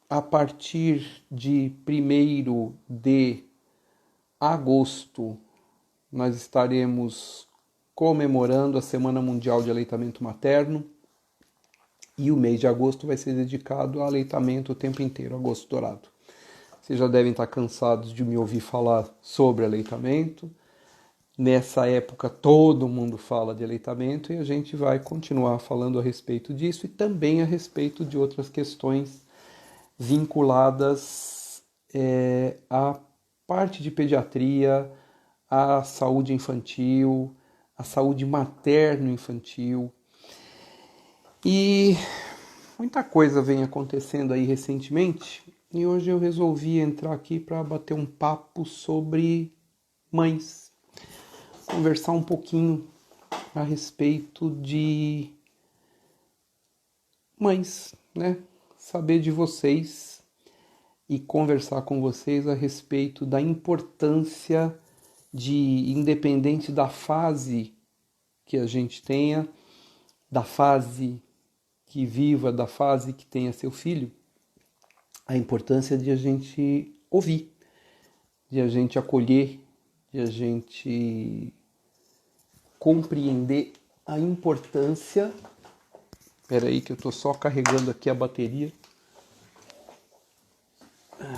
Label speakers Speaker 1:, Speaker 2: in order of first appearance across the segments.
Speaker 1: a partir de 1º de agosto, nós estaremos comemorando a Semana Mundial de Aleitamento Materno e o mês de agosto vai ser dedicado ao aleitamento o tempo inteiro, agosto dourado. Vocês já devem estar cansados de me ouvir falar sobre aleitamento. Nessa época todo mundo fala de aleitamento e a gente vai continuar falando a respeito disso e também a respeito de outras questões vinculadas à parte de pediatria, à saúde infantil, à saúde materno-infantil. E muita coisa vem acontecendo aí recentemente e hoje eu resolvi entrar aqui para bater um papo sobre mães, conversar um pouquinho a respeito de mães, né? Saber de vocês e conversar com vocês a respeito da importância de, independente da fase que a gente tenha, da fase que viva, da fase que tenha seu filho, a importância de a gente ouvir, de a gente acolher, de a gente compreender a importância. Espera aí que eu estou só carregando aqui a bateria.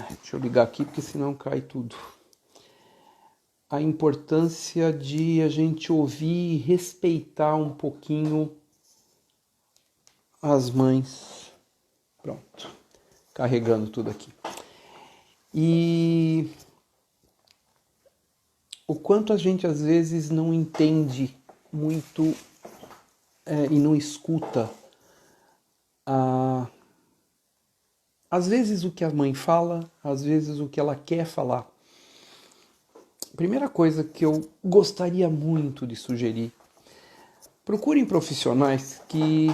Speaker 1: Deixa eu ligar aqui porque senão cai tudo. A importância de a gente ouvir e respeitar um pouquinho as mães. Pronto. Carregando tudo aqui. E o quanto a gente às vezes não entende muito e não escuta às vezes o que a mãe fala, às vezes o que ela quer falar. Primeira coisa que eu gostaria muito de sugerir: procurem profissionais que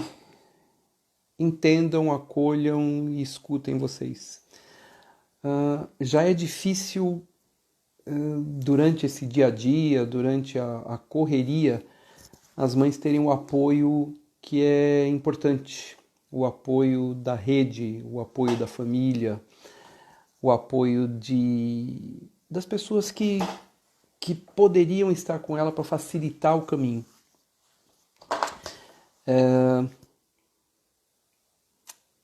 Speaker 1: entendam, acolham e escutem vocês. Já é difícil durante esse dia a dia, durante a correria, as mães terem um apoio que é importante. O apoio da rede, o apoio da família, o apoio das pessoas que poderiam estar com ela para facilitar o caminho.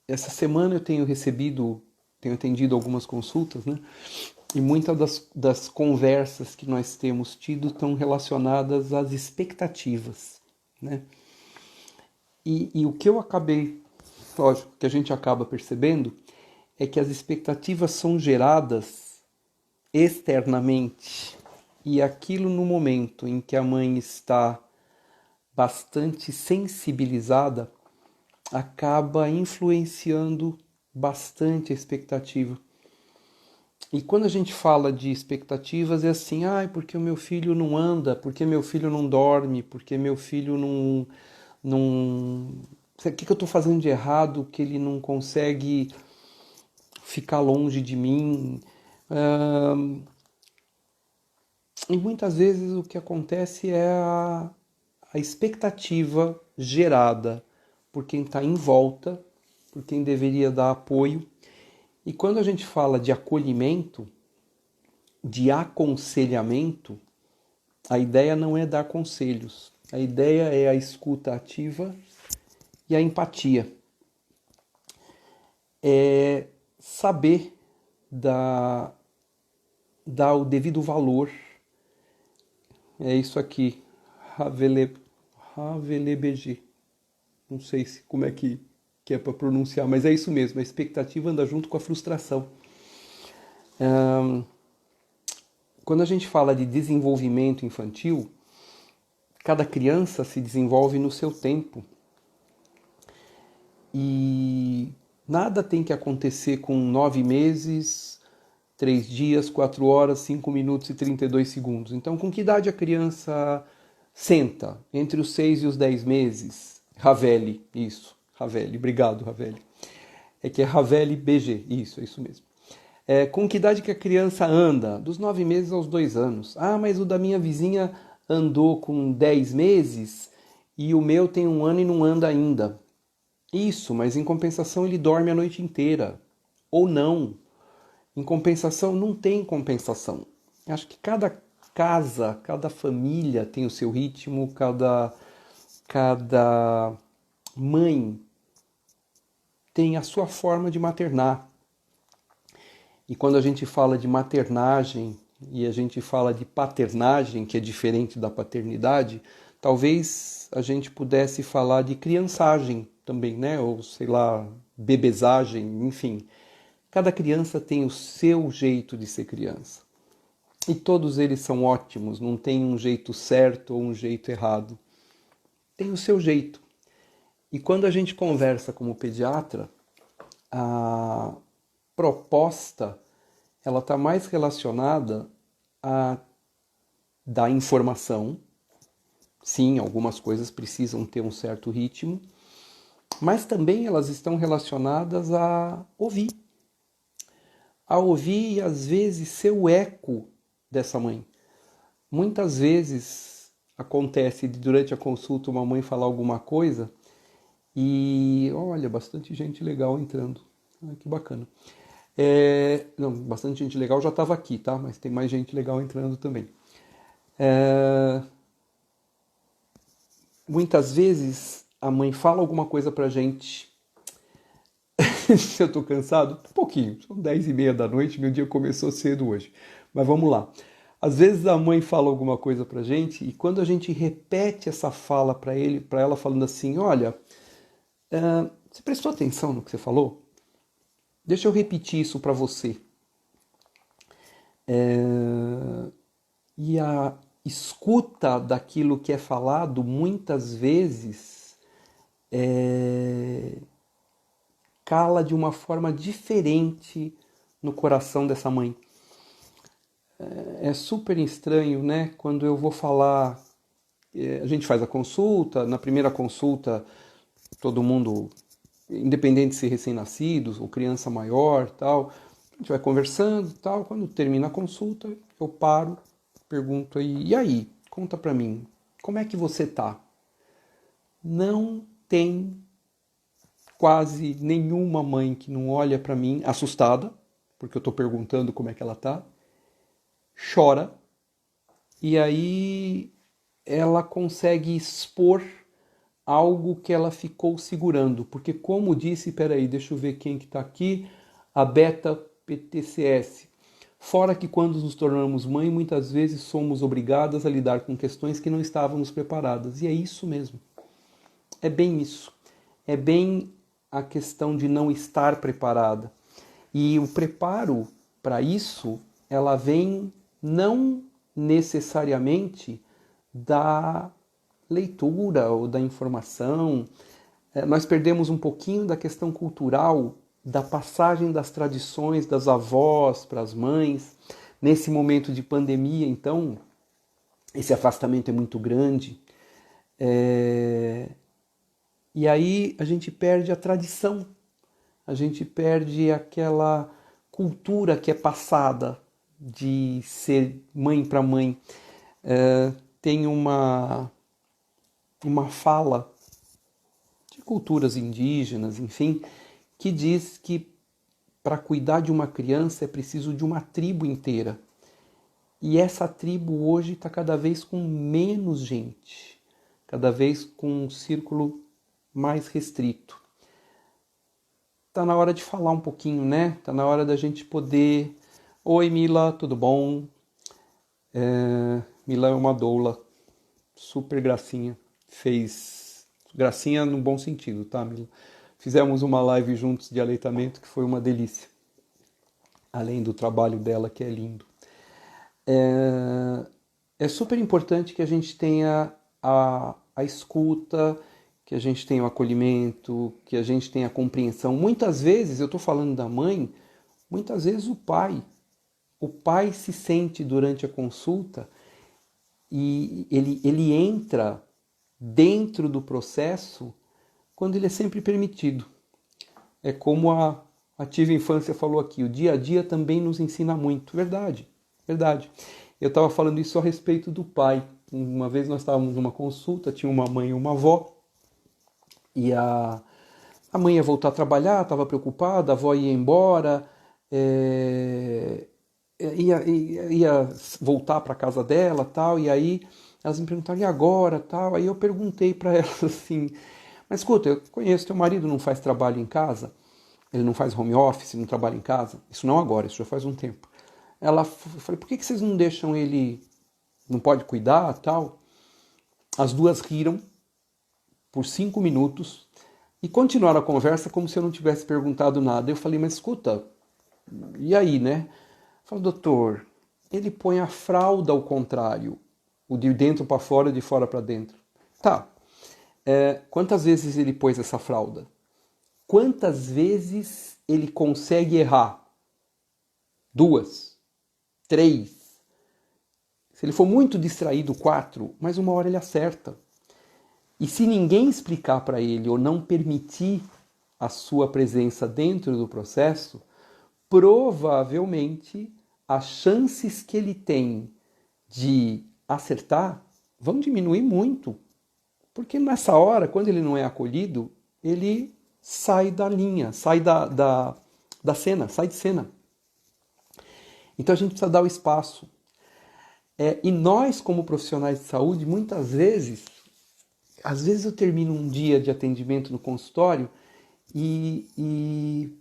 Speaker 1: Essa semana eu tenho atendido algumas consultas, né? E muitas das conversas que nós temos tido estão relacionadas às expectativas, né? E o que eu acabei, lógico, que a gente acaba percebendo é que as expectativas são geradas externamente e aquilo no momento em que a mãe está bastante sensibilizada acaba influenciando bastante a expectativa. E quando a gente fala de expectativas é assim, porque o meu filho não anda, porque meu filho não dorme, porque meu filho não... O que eu estou fazendo de errado que ele não consegue ficar longe de mim? E muitas vezes o que acontece é a expectativa gerada por quem está em volta, por quem deveria dar apoio. E quando a gente fala de acolhimento, de aconselhamento, a ideia não é dar conselhos. A ideia é a escuta ativa e a empatia. É saber dar o devido valor. É isso aqui, Havelebeji. Não sei como é que é para pronunciar, mas é isso mesmo. A expectativa anda junto com a frustração. Quando a gente fala de desenvolvimento infantil, cada criança se desenvolve no seu tempo. E nada tem que acontecer com 9 meses, 3 dias, 4 horas, 5 minutos e 32 segundos. Então, com que idade a criança senta? Entre os 6 e os 10 meses? Haveli, isso. Haveli, obrigado, Haveli. É que é Haveli BG, isso, é isso mesmo. Com que idade que a criança anda? Dos 9 meses aos 2 anos. Mas o da minha vizinha andou com 10 meses e o meu tem 1 ano e não anda ainda. Isso, mas em compensação ele dorme a noite inteira. ou não. Em compensação, não tem compensação. Acho que cada casa, cada família tem o seu ritmo, cada mãe tem a sua forma de maternar. E quando a gente fala de maternagem e a gente fala de paternagem, que é diferente da paternidade, talvez a gente pudesse falar de criançagem também, né? Ou sei lá, bebezagem, enfim. Cada criança tem o seu jeito de ser criança. E todos eles são ótimos, não tem um jeito certo ou um jeito errado. Tem o seu jeito. E quando a gente conversa como pediatra, a proposta ela está mais relacionada a dar informação. Sim, algumas coisas precisam ter um certo ritmo, mas também elas estão relacionadas a ouvir. A ouvir e às vezes ser o eco dessa mãe. Muitas vezes acontece de durante a consulta uma mãe falar alguma coisa e olha, bastante gente legal entrando. Que bacana. Não, bastante gente legal já estava aqui, tá? Mas tem mais gente legal entrando também. Muitas vezes a mãe fala alguma coisa pra gente. Se eu tô cansado? Um pouquinho. São 10h30 da noite, meu dia começou cedo hoje. Mas vamos lá. Às vezes a mãe fala alguma coisa pra gente e quando a gente repete essa fala pra ela falando assim, olha, você prestou atenção no que você falou? Deixa eu repetir isso pra você. E a escuta daquilo que é falado muitas vezes cala de uma forma diferente no coração dessa mãe. É super estranho, né? Quando eu vou falar, a gente faz a consulta, na primeira consulta todo mundo, independente de ser recém-nascido ou criança maior, tal, a gente vai conversando, tal. Quando termina a consulta, eu paro, pergunto aí, e aí, conta pra mim, como é que você tá? Não tem quase nenhuma mãe que não olha pra mim assustada, porque eu tô perguntando como é que ela tá, chora, e aí ela consegue expor algo que ela ficou segurando, porque como disse, peraí, deixa eu ver quem que tá aqui, a beta PTCS. Fora que quando nos tornamos mãe, muitas vezes somos obrigadas a lidar com questões que não estávamos preparadas. E é isso mesmo. É bem isso. É bem a questão de não estar preparada. E o preparo para isso, ela vem não necessariamente da leitura ou da informação. Nós perdemos um pouquinho da questão cultural, da passagem das tradições das avós para as mães. Nesse momento de pandemia, então, esse afastamento é muito grande. E aí a gente perde a tradição, a gente perde aquela cultura que é passada de ser mãe para mãe. Tem uma fala de culturas indígenas, enfim, que diz que para cuidar de uma criança é preciso de uma tribo inteira. E essa tribo hoje está cada vez com menos gente, cada vez com um círculo mais restrito. Tá na hora de falar um pouquinho, né? Tá na hora da gente poder... Oi, Mila, tudo bom? Mila é uma doula, super gracinha. Fez gracinha no bom sentido, tá, Mila? Fizemos uma live juntos de aleitamento que foi uma delícia. Além do trabalho dela, que é lindo. É super importante que a gente tenha a escuta, que a gente tenha o acolhimento, que a gente tenha a compreensão. Muitas vezes, eu estou falando da mãe, muitas vezes o pai se sente durante a consulta e ele entra dentro do processo quando ele é sempre permitido. É como a Ativa Infância falou aqui, o dia a dia também nos ensina muito. Verdade, verdade. Eu estava falando isso a respeito do pai. Uma vez nós estávamos numa consulta, tinha uma mãe e uma avó, e A mãe ia voltar a trabalhar, estava preocupada, a avó ia embora, ia voltar para casa dela, tal, e aí elas me perguntaram, e agora, tal, aí eu perguntei para elas assim, mas escuta, eu conheço, teu marido não faz trabalho em casa? Ele não faz home office, não trabalha em casa? Isso não agora, isso já faz um tempo. Eu falei, por que vocês não deixam ele, não pode cuidar, tal? As duas riram por 5 minutos e continuaram a conversa como se eu não tivesse perguntado nada. Eu falei, mas escuta, e aí, né? Falei, doutor, ele põe a fralda ao contrário, o de dentro para fora, de fora para dentro. Tá, quantas vezes ele pôs essa fralda? Quantas vezes ele consegue errar? 2, 3. Se ele for muito distraído, 4, mas uma hora ele acerta. E se ninguém explicar para ele ou não permitir a sua presença dentro do processo, provavelmente as chances que ele tem de acertar vão diminuir muito. Porque nessa hora, quando ele não é acolhido, ele sai da linha, sai da cena, sai de cena. Então a gente precisa dar o espaço. E nós, como profissionais de saúde, muitas vezes, às vezes eu termino um dia de atendimento no consultório e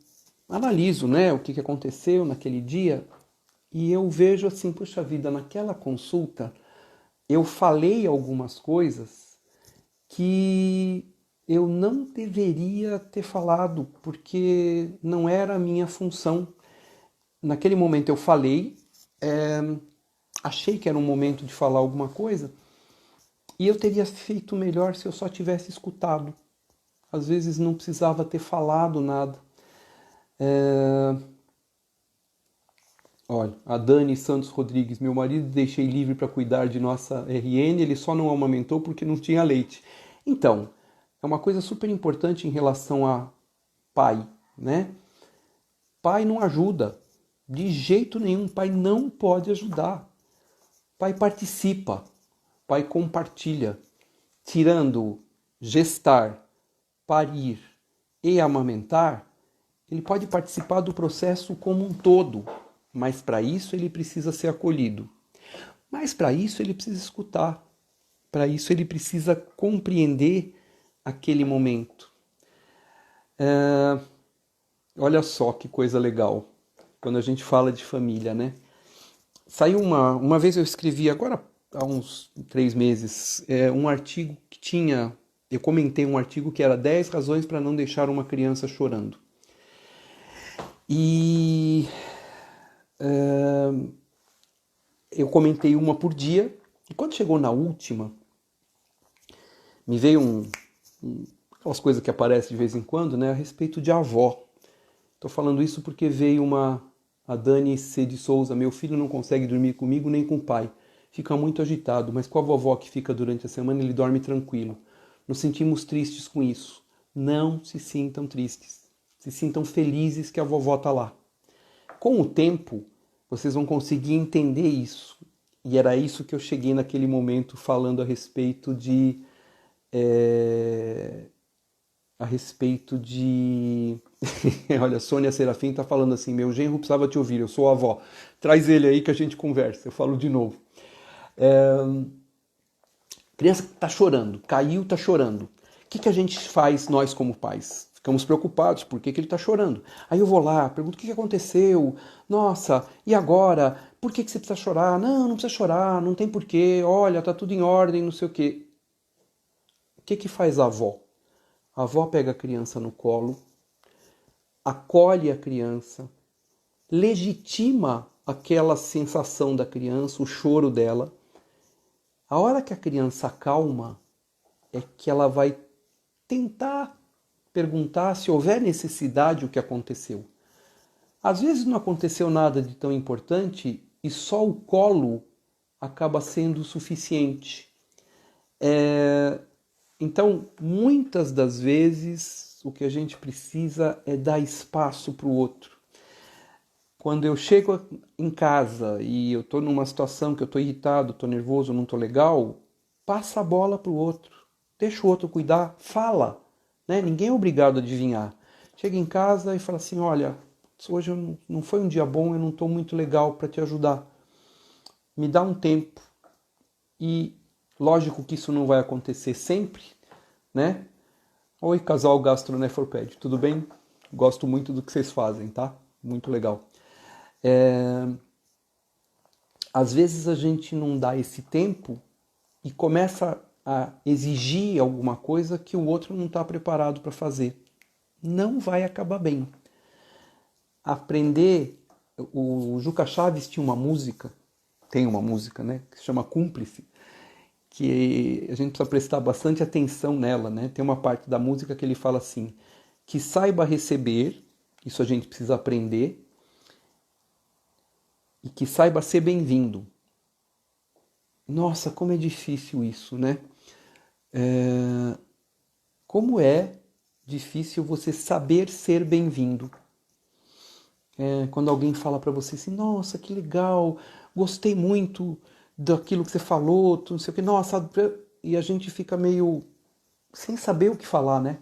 Speaker 1: analiso, né, o que aconteceu naquele dia e eu vejo assim, puxa vida, naquela consulta eu falei algumas coisas que eu não deveria ter falado, porque não era a minha função. Naquele momento eu falei, achei que era um momento de falar alguma coisa, e eu teria feito melhor se eu só tivesse escutado. Às vezes não precisava ter falado nada. Olha, a Dani Santos Rodrigues, meu marido deixei livre para cuidar de nossa RN, ele só não amamentou porque não tinha leite. Então, é uma coisa super importante em relação a pai, né? Pai não ajuda, de jeito nenhum, pai não pode ajudar. Pai participa, pai compartilha, tirando gestar, parir e amamentar, ele pode participar do processo como um todo, mas para isso ele precisa ser acolhido. Mas para isso ele precisa escutar, para isso ele precisa compreender aquele momento. Olha só que coisa legal, quando a gente fala de família, né? Saiu uma vez eu escrevi, agora há uns 3 meses, um artigo que tinha, eu comentei um artigo que era 10 razões para não deixar uma criança chorando. E eu comentei uma por dia, e quando chegou na última, me veio aquelas coisas que aparecem de vez em quando, né, a respeito de avó. Estou falando isso porque veio a Dani C. de Souza, meu filho não consegue dormir comigo nem com o pai. Fica muito agitado, mas com a vovó que fica durante a semana ele dorme tranquilo. Nos sentimos tristes com isso. Não se sintam tristes. Se sintam felizes que a vovó está lá. Com o tempo, vocês vão conseguir entender isso. E era isso que eu cheguei naquele momento falando a respeito de... Olha, Sônia Serafim está falando assim, meu genro precisava te ouvir, eu sou a avó. Traz ele aí que a gente conversa. Eu falo de novo. Criança está chorando, caiu, está chorando. O que a gente faz, nós como pais? Ficamos preocupados, por que ele está chorando? Aí eu vou lá, pergunto o que aconteceu? Nossa, e agora? Por que você precisa chorar? Não precisa chorar, não tem porquê. Olha, tá tudo em ordem, não sei o quê. O que faz a avó? A avó pega a criança no colo, acolhe a criança, legitima aquela sensação da criança, o choro dela. A hora que a criança acalma, é que ela vai tentar perguntar se houver necessidade o que aconteceu. Às vezes não aconteceu nada de tão importante e só o colo acaba sendo suficiente. Então, muitas das vezes, o que a gente precisa é dar espaço para o outro. Quando eu chego em casa e eu estou numa situação que eu estou irritado, estou nervoso, não estou legal, passa a bola para o outro. Deixa o outro cuidar, fala. né? Ninguém é obrigado a adivinhar. Chega em casa e fala assim, olha, hoje não foi um dia bom, eu não estou muito legal para te ajudar. Me dá um tempo. E lógico que isso não vai acontecer sempre, né? Oi, casal gastronefropédio, tudo bem? Gosto muito do que vocês fazem, tá? Muito legal. Às vezes a gente não dá esse tempo e começa a exigir alguma coisa que o outro não está preparado para fazer. Não vai acabar bem. Aprender... O Juca Chaves tinha uma música, tem uma música, né? Que se chama Cúmplice, que a gente precisa prestar bastante atenção nela, né? Tem uma parte da música que ele fala assim, que saiba receber, isso a gente precisa aprender, e que saiba ser bem-vindo. Nossa, como é difícil isso, né? Como é difícil você saber ser bem-vindo. Quando alguém fala para você assim, nossa, que legal, gostei muito daquilo que você falou, não sei o que, nossa, e a gente fica meio sem saber o que falar, né?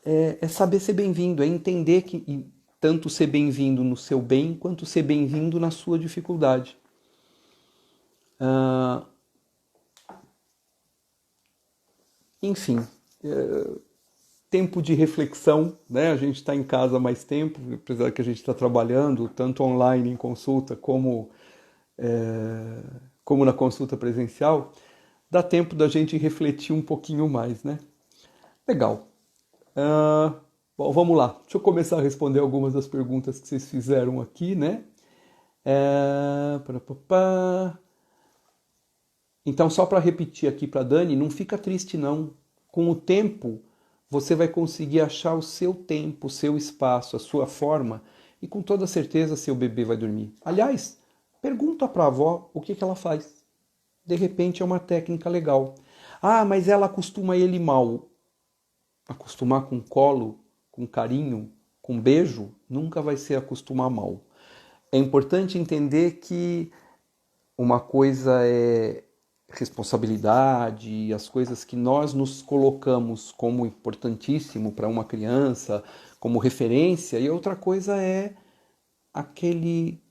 Speaker 1: É saber ser bem-vindo, é entender que tanto ser bem-vindo no seu bem, quanto ser bem-vindo na sua dificuldade. Enfim, tempo de reflexão, né? A gente está em casa há mais tempo, apesar que a gente está trabalhando, tanto online em consulta, como na consulta presencial, dá tempo da gente refletir um pouquinho mais, né? Legal. Bom, vamos lá. Deixa eu começar a responder algumas das perguntas que vocês fizeram aqui, né? Então, só para repetir aqui para Dani, não fica triste não. Com o tempo, você vai conseguir achar o seu tempo, o seu espaço, a sua forma, e com toda certeza seu bebê vai dormir. Aliás, pergunta para a avó o que ela faz. De repente é uma técnica legal. Ah, mas ela acostuma ele mal. Acostumar com colo, com carinho, com beijo, nunca vai ser acostumar mal. É importante entender que uma coisa é responsabilidade, as coisas que nós nos colocamos como importantíssimo para uma criança, como referência, e outra coisa é aquele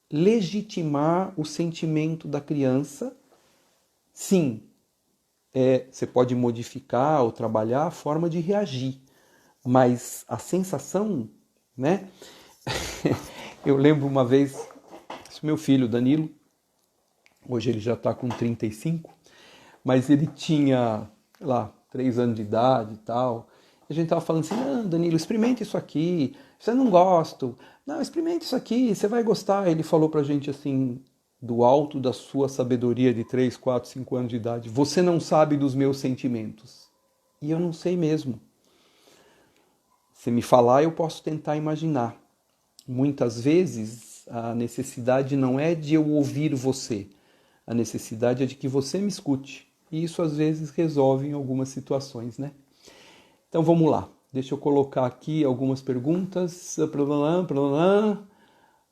Speaker 1: legitimar o sentimento da criança. Sim, você pode modificar ou trabalhar a forma de reagir, mas a sensação, né? Eu lembro uma vez, meu filho Danilo, hoje ele já está com 35, mas ele tinha, sei lá, 3 anos de idade e tal. E a gente tava falando assim, não, Danilo, experimente isso aqui, você não gosta. Não, experimente isso aqui, você vai gostar. Ele falou pra gente assim, do alto da sua sabedoria de 3, 4, 5 anos de idade, você não sabe dos meus sentimentos. E eu não sei mesmo. Se me falar, eu posso tentar imaginar. Muitas vezes a necessidade não é de eu ouvir você, a necessidade é de que você me escute. E isso às vezes resolve em algumas situações, né? Então vamos lá. Deixa eu colocar aqui algumas perguntas.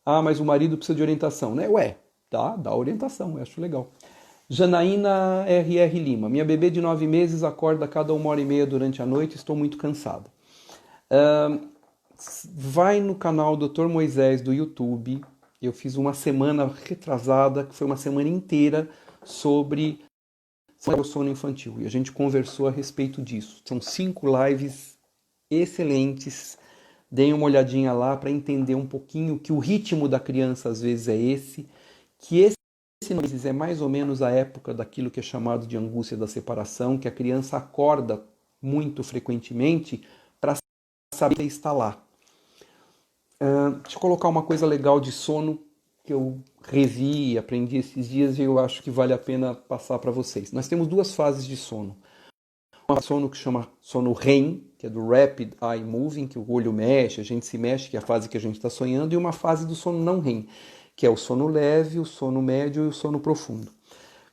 Speaker 1: Ah, mas o marido precisa de orientação, né? Ué, tá, dá orientação, eu acho legal. Janaína R.R. Lima. Minha bebê de 9 meses acorda a cada 1h30 durante a noite, estou muito cansada. Vai no canal Dr. Moisés do YouTube. Eu fiz uma semana retrasada, que foi uma semana inteira, sobre o sono infantil. E a gente conversou a respeito disso. São 5 lives excelentes. Deem uma olhadinha lá para entender um pouquinho que o ritmo da criança às vezes é esse, que esse mês é mais ou menos a época daquilo que é chamado de angústia da separação, que a criança acorda muito frequentemente para saber que está lá. Deixa eu colocar uma coisa legal de sono que eu revi e aprendi esses dias e eu acho que vale a pena passar para vocês. Nós temos 2 fases de sono. Uma sono que chama sono REM, que é do Rapid Eye Moving, que o olho mexe, a gente se mexe, que é a fase que a gente está sonhando, e uma fase do sono não REM, que é o sono leve, o sono médio e o sono profundo.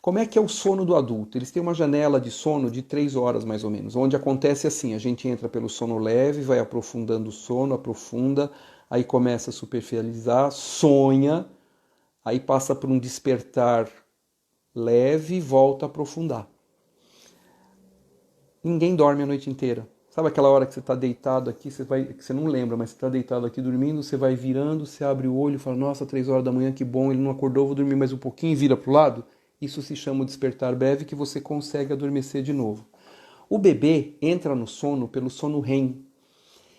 Speaker 1: Como é que é o sono do adulto? Eles têm uma janela de sono de 3 horas mais ou menos, onde acontece assim, a gente entra pelo sono leve, vai aprofundando o sono, aprofunda, aí começa a superficializar, sonha, aí passa por um despertar leve e volta a aprofundar. Ninguém dorme a noite inteira. Sabe aquela hora que você está deitado aqui, que você não lembra, mas você está deitado aqui dormindo, você vai virando, você abre o olho e fala, nossa, 3 horas da manhã, que bom, ele não acordou, vou dormir mais um pouquinho e vira para o lado? Isso se chama despertar breve, que você consegue adormecer de novo. O bebê entra no sono pelo sono REM.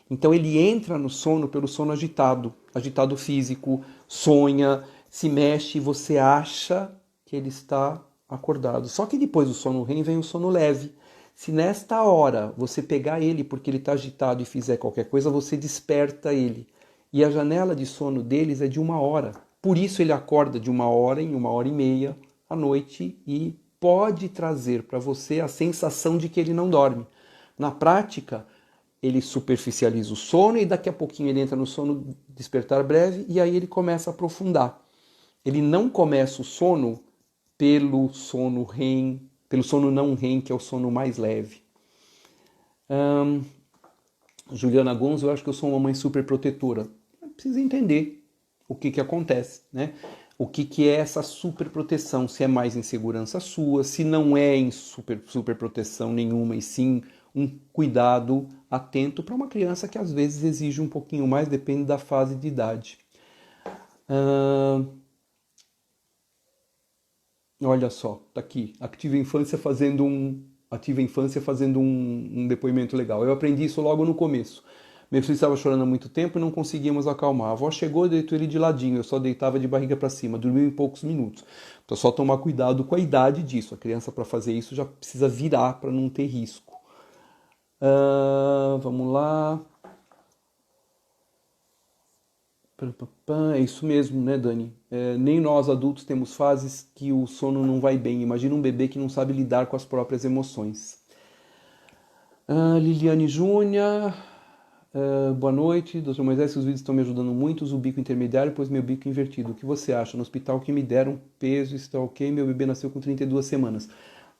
Speaker 1: Então ele entra no sono pelo sono agitado, agitado físico, sonha, se mexe e você acha que ele está acordado. Só que depois do sono REM vem o sono leve. Se nesta hora você pegar ele porque ele está agitado e fizer qualquer coisa, você desperta ele. E a janela de sono deles é de 1 hora. Por isso ele acorda de 1 hora em 1 hora e meia à noite e pode trazer para você a sensação de que ele não dorme. Na prática, ele superficializa o sono e daqui a pouquinho ele entra no sono despertar breve e aí ele começa a aprofundar. Ele não começa o sono pelo sono REM, pelo sono não REM, que é o sono mais leve. Juliana Gonzo, eu acho que eu sou uma mãe super protetora. Precisa entender o que acontece, né? O que é essa super proteção, se é mais insegurança sua, se não é em super proteção nenhuma, e sim um cuidado atento para uma criança que às vezes exige um pouquinho mais, depende da fase de idade. Olha só, tá aqui, Ativa Infância fazendo um depoimento legal. Eu aprendi isso logo no começo. Meu filho estava chorando há muito tempo e não conseguíamos acalmar. A avó chegou e deitou ele de ladinho, eu só deitava de barriga para cima, dormiu em poucos minutos. Então só tomar cuidado com a idade disso. A criança para fazer isso já precisa virar para não ter risco. Vamos lá. É isso mesmo, né, Dani? Nem nós adultos temos fases que o sono não vai bem. Imagina um bebê que não sabe lidar com as próprias emoções. Liliane Júnior, boa noite. Dr. Moisés, os vídeos estão me ajudando muito. Uso o bico intermediário, pois meu bico invertido. O que você acha? No hospital que me deram peso, está ok. Meu bebê nasceu com 32 semanas.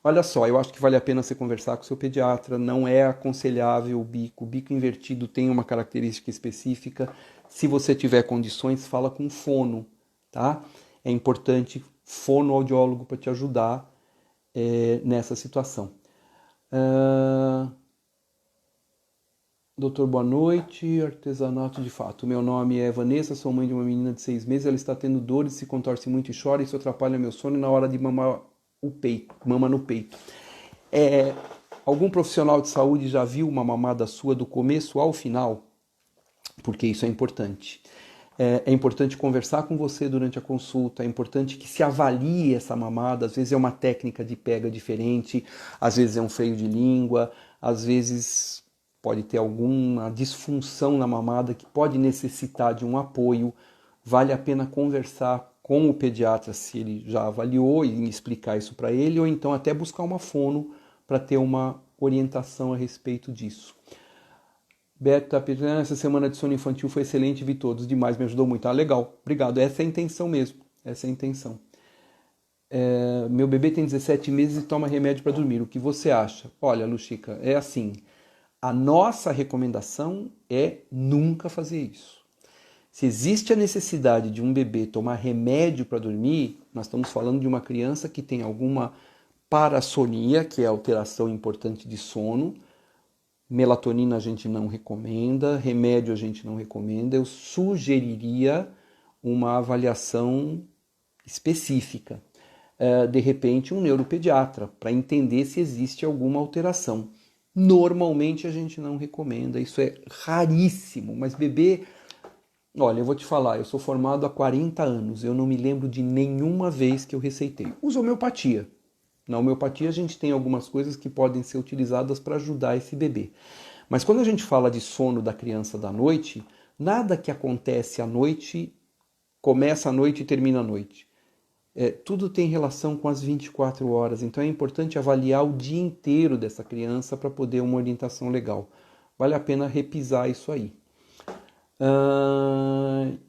Speaker 1: Olha só, eu acho que vale a pena você conversar com o seu pediatra. Não é aconselhável o bico. O bico invertido tem uma característica específica. Se você tiver condições, fala com fono, tá? É importante fonoaudiólogo para te ajudar nessa situação. Doutor, boa noite. Artesanato de fato. Meu nome é Vanessa, sou mãe de uma menina de 6 meses. Ela está tendo dores, se contorce muito e chora. Isso atrapalha meu sono na hora de mamar o peito, mama no peito. Algum profissional de saúde já viu uma mamada sua do começo ao final? Porque isso é importante. É importante conversar com você durante a consulta, é importante que se avalie essa mamada, às vezes é uma técnica de pega diferente, às vezes é um freio de língua, às vezes pode ter alguma disfunção na mamada que pode necessitar de um apoio. Vale a pena conversar com o pediatra se ele já avaliou e explicar isso para ele, ou então até buscar uma fono para ter uma orientação a respeito disso. Beto tá pedindo, essa semana de sono infantil foi excelente, vi todos, demais, me ajudou muito. Legal, obrigado. Essa é a intenção mesmo, essa é a intenção. Meu bebê tem 17 meses e toma remédio para dormir, o que você acha? Olha, Luchica, é assim, a nossa recomendação é nunca fazer isso. Se existe a necessidade de um bebê tomar remédio para dormir, nós estamos falando de uma criança que tem alguma parassonia, que é alteração importante de sono. Melatonina a gente não recomenda, remédio a gente não recomenda. Eu sugeriria uma avaliação específica. De repente, um neuropediatra, para entender se existe alguma alteração. Normalmente a gente não recomenda, isso é raríssimo, mas bebê... Olha, eu vou te falar, eu sou formado há 40 anos, eu não me lembro de nenhuma vez que eu receitei. Uso homeopatia. Na homeopatia a gente tem algumas coisas que podem ser utilizadas para ajudar esse bebê. Mas quando a gente fala de sono da criança da noite, nada que acontece à noite começa à noite e termina à noite. Tudo tem relação com as 24 horas, então é importante avaliar o dia inteiro dessa criança para poder uma orientação legal. Vale a pena repisar isso aí.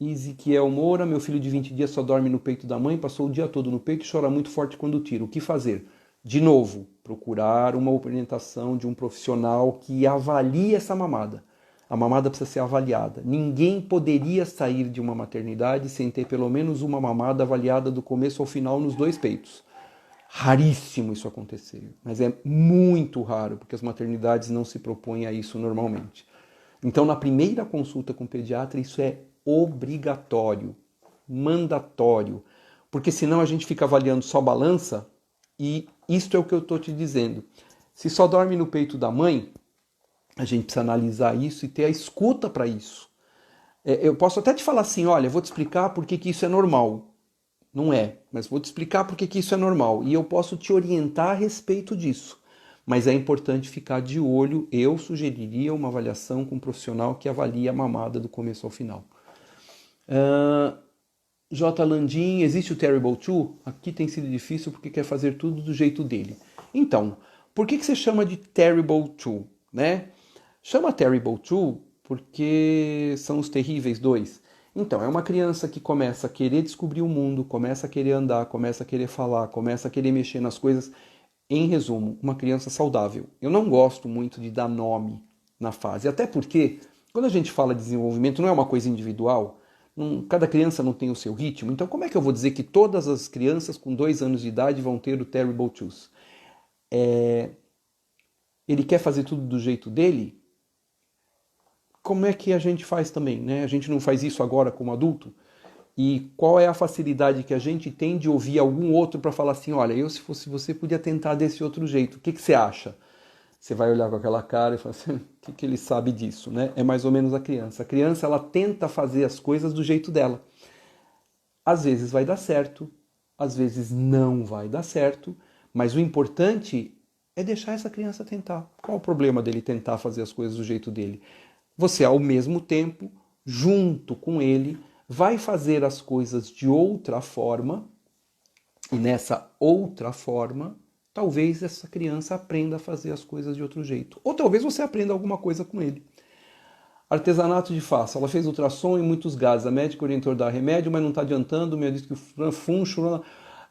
Speaker 1: Ezequiel Moura, meu filho de 20 dias só dorme no peito da mãe, passou o dia todo no peito e chora muito forte quando tira. O que fazer? De novo, procurar uma orientação de um profissional que avalie essa mamada. A mamada precisa ser avaliada. Ninguém poderia sair de uma maternidade sem ter pelo menos uma mamada avaliada do começo ao final nos 2 peitos. Raríssimo isso acontecer, mas é muito raro, porque as maternidades não se propõem a isso normalmente. Então, na primeira consulta com o pediatra, isso é obrigatório, mandatório, porque senão a gente fica avaliando só balança, e isto é o que eu estou te dizendo. Se só dorme no peito da mãe, a gente precisa analisar isso e ter a escuta para isso. Eu posso até te falar assim, olha, vou te explicar por que isso é normal. Não é, mas vou te explicar por que isso é normal. E eu posso te orientar a respeito disso. Mas é importante ficar de olho. Eu sugeriria uma avaliação com um profissional que avalie a mamada do começo ao final. J. Landim, existe o Terrible 2? Aqui tem sido difícil porque quer fazer tudo do jeito dele. Então, por que você chama de Terrible 2? Né? Chama Terrible 2 porque são os terríveis dois. Então, é uma criança que começa a querer descobrir o mundo, começa a querer andar, começa a querer falar, começa a querer mexer nas coisas. Em resumo, uma criança saudável. Eu não gosto muito de dar nome na fase, até porque quando a gente fala de desenvolvimento não é uma coisa individual, cada criança não tem o seu ritmo, então como é que eu vou dizer que todas as crianças com 2 anos de idade vão ter o Terrible Twos? Ele quer fazer tudo do jeito dele? Como é que a gente faz também, né? A gente não faz isso agora como adulto? E qual é a facilidade que a gente tem de ouvir algum outro para falar assim, olha, eu se fosse você podia tentar desse outro jeito, o que você acha? Você vai olhar com aquela cara e falar assim, o que ele sabe disso, né? É mais ou menos a criança. A criança, ela tenta fazer as coisas do jeito dela. Às vezes vai dar certo, às vezes não vai dar certo, mas o importante é deixar essa criança tentar. Qual o problema dele tentar fazer as coisas do jeito dele? Você, ao mesmo tempo, junto com ele, vai fazer as coisas de outra forma, e nessa outra forma, talvez essa criança aprenda a fazer as coisas de outro jeito. Ou talvez você aprenda alguma coisa com ele. Artesanato de face. Ela fez ultrassom e muitos gases. A médica orientou a dar remédio, mas não está adiantando. O médico disse que o funcho...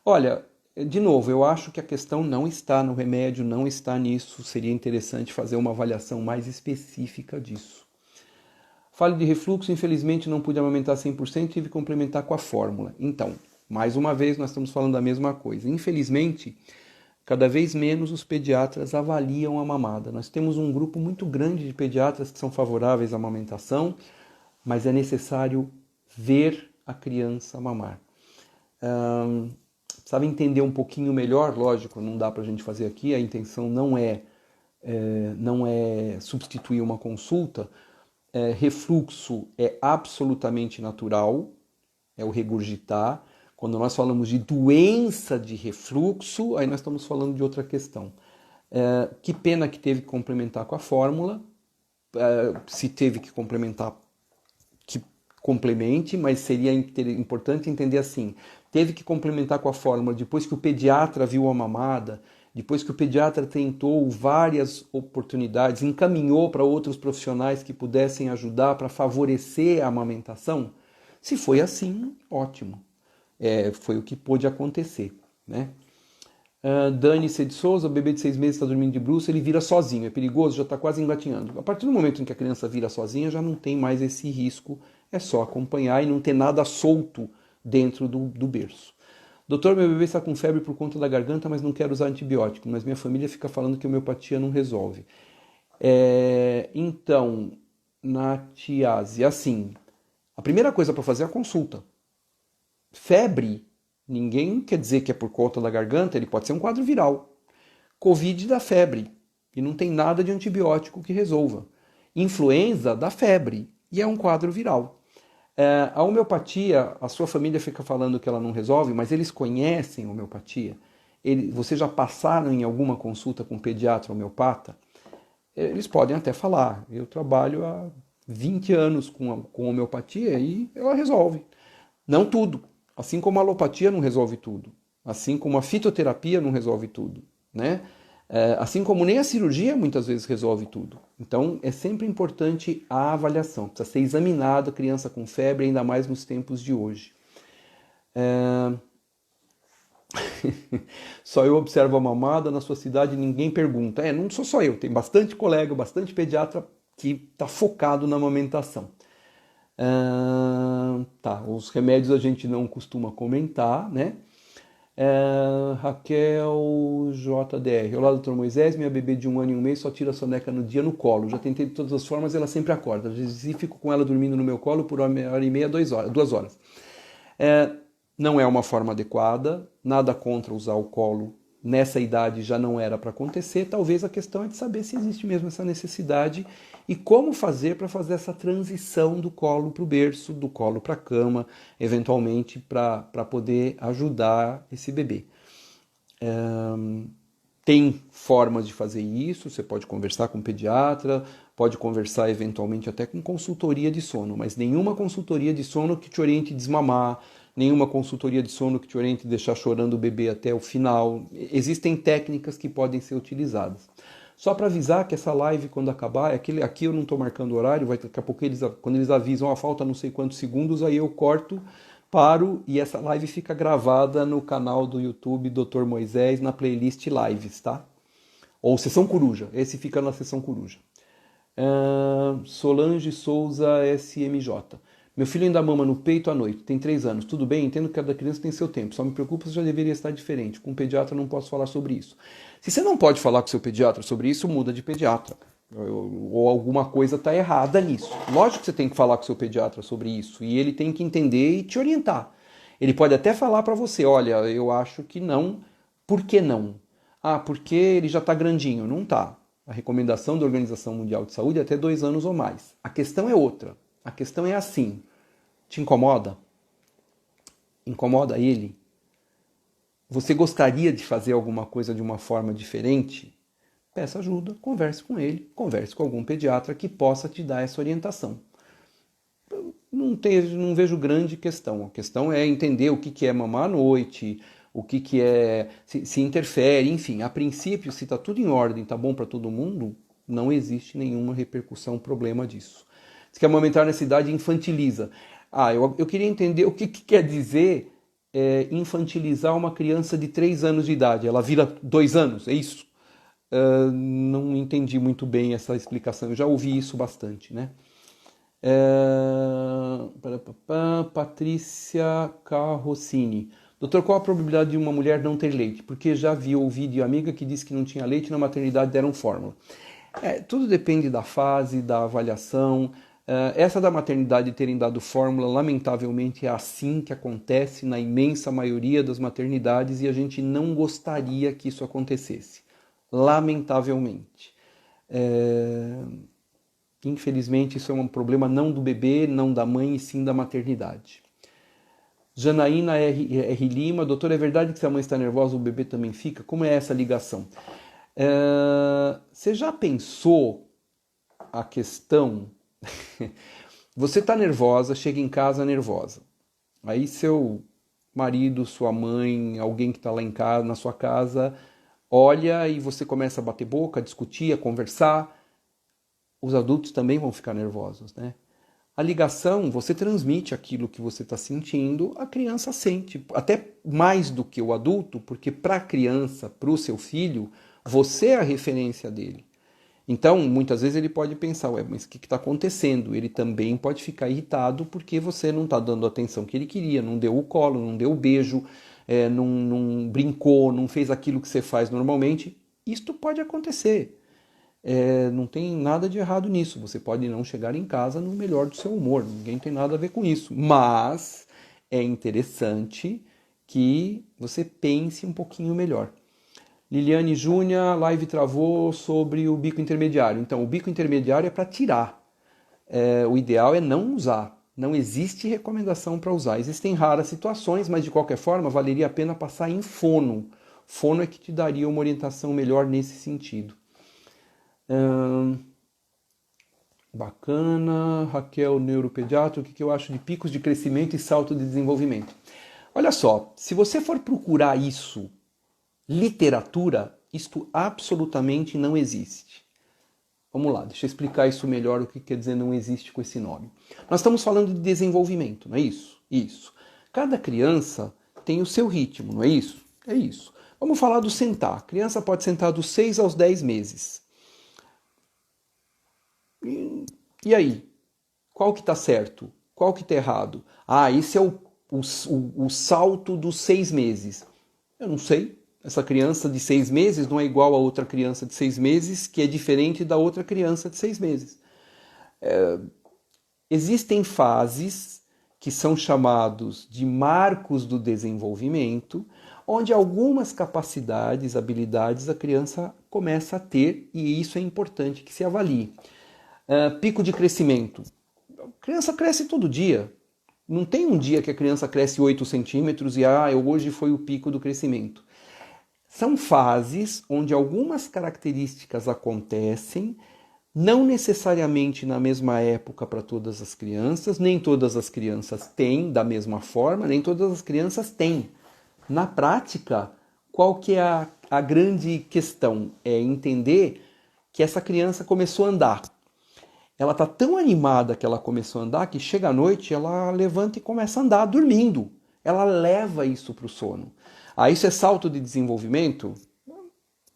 Speaker 1: Olha, de novo, eu acho que a questão não está no remédio, não está nisso. Seria interessante fazer uma avaliação mais específica disso. Fale de refluxo, infelizmente não pude amamentar 100%, tive que complementar com a fórmula. Então, mais uma vez nós estamos falando da mesma coisa. Infelizmente, cada vez menos os pediatras avaliam a mamada. Nós temos um grupo muito grande de pediatras que são favoráveis à amamentação, mas é necessário ver a criança mamar. Sabe entender um pouquinho melhor, lógico, não dá para a gente fazer aqui, a intenção não é substituir uma consulta. Refluxo é absolutamente natural, é o regurgitar. Quando nós falamos de doença de refluxo, aí nós estamos falando de outra questão. Que pena que teve que complementar com a fórmula. Se teve que complementar, que complemente, mas seria importante entender assim. Teve que complementar com a fórmula depois que o pediatra viu a mamada, depois que o pediatra tentou várias oportunidades, encaminhou para outros profissionais que pudessem ajudar para favorecer a amamentação. Se foi assim, ótimo. Foi o que pôde acontecer, né? Dani C. de Souza, o bebê de 6 meses está dormindo de bruços, ele vira sozinho, é perigoso, já está quase engatinhando. A partir do momento em que a criança vira sozinha, já não tem mais esse risco, é só acompanhar e não ter nada solto dentro do berço. Doutor, meu bebê está com febre por conta da garganta, mas não quero usar antibiótico, mas minha família fica falando que a homeopatia não resolve. Então, na tiase, assim, a primeira coisa para fazer é a consulta. Febre, ninguém quer dizer que é por conta da garganta, ele pode ser um quadro viral. Covid dá febre e não tem nada de antibiótico que resolva. Influenza dá febre e é um quadro viral. A homeopatia, a sua família fica falando que ela não resolve, mas eles conhecem a homeopatia. Vocês já passaram em alguma consulta com um pediatra homeopata? Eles podem até falar, eu trabalho há 20 anos com homeopatia e ela resolve. Não tudo. Assim como a alopatia não resolve tudo. Assim como a fitoterapia não resolve tudo, né? Assim como nem a cirurgia muitas vezes resolve tudo. Então é sempre importante a avaliação. Precisa ser examinada a criança com febre, ainda mais nos tempos de hoje. Só eu observo a mamada, na sua cidade ninguém pergunta. Não sou só eu, tem bastante colega, bastante pediatra que está focado na amamentação. Os remédios a gente não costuma comentar, né? Raquel JDR. Olá, doutor Moisés. Minha bebê de 1 ano e 1 mês só tira a soneca no dia no colo. Já tentei de todas as formas, ela sempre acorda. Às vezes fico com ela dormindo no meu colo por 1h30, 2 horas. Não é uma forma adequada, nada contra usar o colo. Nessa idade já não era para acontecer. Talvez a questão é de saber se existe mesmo essa necessidade e como fazer para fazer essa transição do colo para o berço, do colo para a cama, eventualmente para poder ajudar esse bebê. Tem formas de fazer isso, você pode conversar com o pediatra, pode conversar eventualmente até com consultoria de sono, mas nenhuma consultoria de sono que te oriente a desmamar, nenhuma consultoria de sono que te oriente a deixar chorando o bebê até o final. Existem técnicas que podem ser utilizadas. Só para avisar que essa live, quando acabar, aqui eu não estou marcando horário, daqui a pouco quando eles avisam, falta não sei quantos segundos, aí eu corto, paro e essa live fica gravada no canal do YouTube Dr. Moisés, na playlist Lives, tá? Ou Sessão Coruja, esse fica na Sessão Coruja. Solange Souza SMJ. Meu filho ainda mama no peito à noite, tem 3 anos. Tudo bem, entendo que cada criança tem seu tempo. Só me preocupa se já deveria estar diferente. Com o pediatra não posso falar sobre isso. Se você não pode falar com seu pediatra sobre isso, muda de pediatra. Ou alguma coisa está errada nisso. Lógico que você tem que falar com seu pediatra sobre isso. E ele tem que entender e te orientar. Ele pode até falar para você, olha, eu acho que não. Por que não? Porque ele já está grandinho. Não está. A recomendação da Organização Mundial de Saúde é até 2 anos ou mais. A questão é outra. A questão é assim. Te incomoda? Incomoda ele? Você gostaria de fazer alguma coisa de uma forma diferente? Peça ajuda, converse com ele, converse com algum pediatra que possa te dar essa orientação. Não vejo grande questão. A questão é entender o que é mamar à noite, o que é, se interfere, enfim. A princípio, se está tudo em ordem, está bom para todo mundo, não existe nenhuma repercussão, problema disso. Se quer amamentar nessa idade, infantiliza. Eu queria entender o que quer dizer infantilizar uma criança de 3 anos de idade. Ela vira 2 anos, é isso? Não entendi muito bem essa explicação. Eu já ouvi isso bastante, né? Patrícia Carrossini. Doutor, qual a probabilidade de uma mulher não ter leite? Porque já ouvi de amiga que disse que não tinha leite e na maternidade deram fórmula. Tudo depende da fase, da avaliação. Essa da maternidade terem dado fórmula, lamentavelmente é assim que acontece na imensa maioria das maternidades e a gente não gostaria que isso acontecesse. Lamentavelmente. Infelizmente isso é um problema não do bebê, não da mãe, e sim da maternidade. Janaína R. Lima. Doutor, é verdade que se a mãe está nervosa o bebê também fica? Como é essa ligação? Você já pensou a questão... Você está nervosa, chega em casa nervosa. Aí seu marido, sua mãe, alguém que está lá em casa, na sua casa, olha e você começa a bater boca, a discutir, a conversar. Os adultos também vão ficar nervosos, né? A ligação, você transmite aquilo que você está sentindo, a criança sente. Até mais do que o adulto, porque para a criança, para o seu filho, você é a referência dele. Então, muitas vezes ele pode pensar, mas o que está acontecendo? Ele também pode ficar irritado porque você não está dando a atenção que ele queria, não deu o colo, não deu o beijo, não brincou, não fez aquilo que você faz normalmente. Isto pode acontecer. Não tem nada de errado nisso. Você pode não chegar em casa no melhor do seu humor, ninguém tem nada a ver com isso. Mas é interessante que você pense um pouquinho melhor. Liliane Júnior, a live travou sobre o bico intermediário. Então, o bico intermediário é para tirar. O ideal é não usar. Não existe recomendação para usar. Existem raras situações, mas de qualquer forma, valeria a pena passar em fono. Fono é que te daria uma orientação melhor nesse sentido. Bacana. Raquel, neuropediatra, o que eu acho de picos de crescimento e salto de desenvolvimento? Olha só, se você for procurar isso, literatura, isto absolutamente não existe. Vamos lá, deixa eu explicar isso melhor, o que quer dizer não existe com esse nome. Nós estamos falando de desenvolvimento, não é isso? Isso. Cada criança tem o seu ritmo, não é isso? É isso. Vamos falar do sentar. A criança pode sentar dos 6 aos 10 meses. E aí? Qual que está certo? Qual que está errado? Esse é o salto dos 6 meses. Eu não sei. Essa criança de 6 meses não é igual a outra criança de 6 meses, que é diferente da outra criança de 6 meses. Existem fases que são chamados de marcos do desenvolvimento, onde algumas capacidades, habilidades a criança começa a ter, e isso é importante que se avalie. Pico de crescimento. A criança cresce todo dia. Não tem um dia que a criança cresce 8 centímetros e hoje foi o pico do crescimento. São fases onde algumas características acontecem, não necessariamente na mesma época para todas as crianças, nem todas as crianças têm da mesma forma, nem todas as crianças têm. Na prática, qual que é a grande questão? É entender que essa criança começou a andar. Ela está tão animada que ela começou a andar que chega à noite, ela levanta e começa a andar dormindo. Ela leva isso para o sono. Isso é salto de desenvolvimento?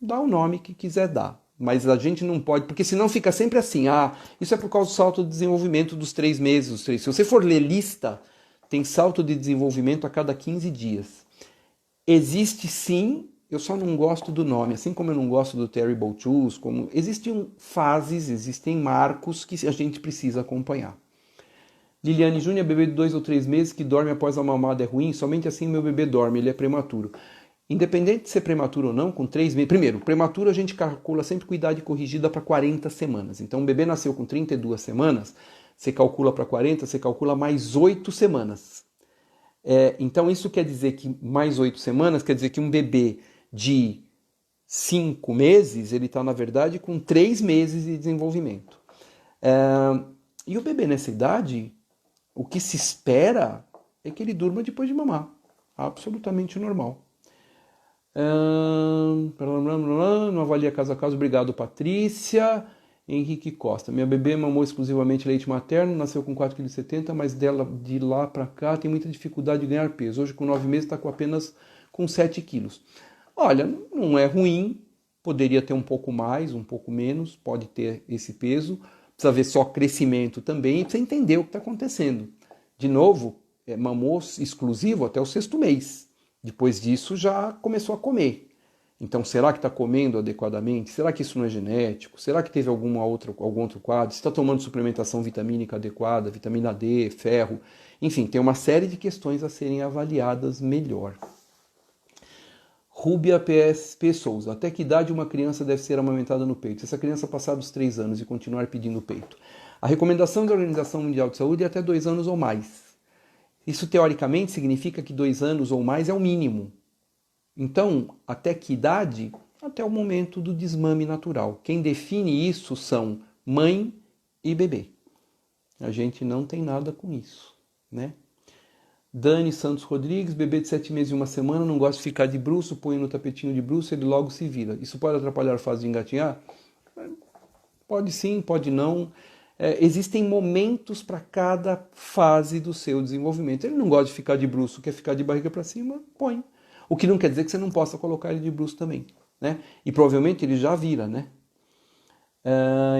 Speaker 1: Dá o nome que quiser dar. Mas a gente não pode, porque senão fica sempre assim, isso é por causa do salto de desenvolvimento dos 3 meses. Se você for ler lista, tem salto de desenvolvimento a cada 15 dias. Existe sim, eu só não gosto do nome, assim como eu não gosto do Terrible Twos, existem fases, existem marcos que a gente precisa acompanhar. Liliane Júnior, bebê de 2 ou 3 meses que dorme após a mamada é ruim? Somente assim meu bebê dorme, ele é prematuro. Independente de ser prematuro ou não, com 3 meses... Primeiro, prematuro a gente calcula sempre com idade corrigida para 40 semanas. Então, o bebê nasceu com 32 semanas, você calcula para 40, você calcula mais 8 semanas. Então, isso quer dizer que mais 8 semanas, quer dizer que um bebê de 5 meses, ele está, na verdade, com 3 meses de desenvolvimento. E o bebê nessa idade, o que se espera é que ele durma depois de mamar. Absolutamente normal. Não avalia caso a caso. Obrigado, Patrícia. Henrique Costa. Minha bebê mamou exclusivamente leite materno, nasceu com 4,70 kg, mas de lá para cá tem muita dificuldade de ganhar peso. Hoje, com 9 meses, está apenas com 7 quilos. Olha, não é ruim, poderia ter um pouco mais, um pouco menos, pode ter esse peso. Precisa ver só crescimento também e precisa entender o que está acontecendo. De novo, mamou exclusivo até o 6º mês. Depois disso já começou a comer. Então, será que está comendo adequadamente? Será que isso não é genético? Será que teve algum outro quadro? Se está tomando suplementação vitamínica adequada, vitamina D, ferro? Enfim, tem uma série de questões a serem avaliadas melhor. Rúbia PSP Souza. Até que idade uma criança deve ser amamentada no peito? Se essa criança passar dos 3 anos e continuar pedindo peito. A recomendação da Organização Mundial de Saúde é até 2 anos ou mais. Isso, teoricamente, significa que 2 anos ou mais é o mínimo. Então, até que idade? Até o momento do desmame natural. Quem define isso são mãe e bebê. A gente não tem nada com isso, né? Dani Santos Rodrigues, bebê de 7 meses e 1 semana, não gosta de ficar de bruço, põe no tapetinho de bruço, ele logo se vira. Isso pode atrapalhar a fase de engatinhar? Pode sim, pode não. Existem momentos para cada fase do seu desenvolvimento. Ele não gosta de ficar de bruço, quer ficar de barriga para cima, põe. O que não quer dizer que você não possa colocar ele de bruço também, né? E provavelmente ele já vira, né?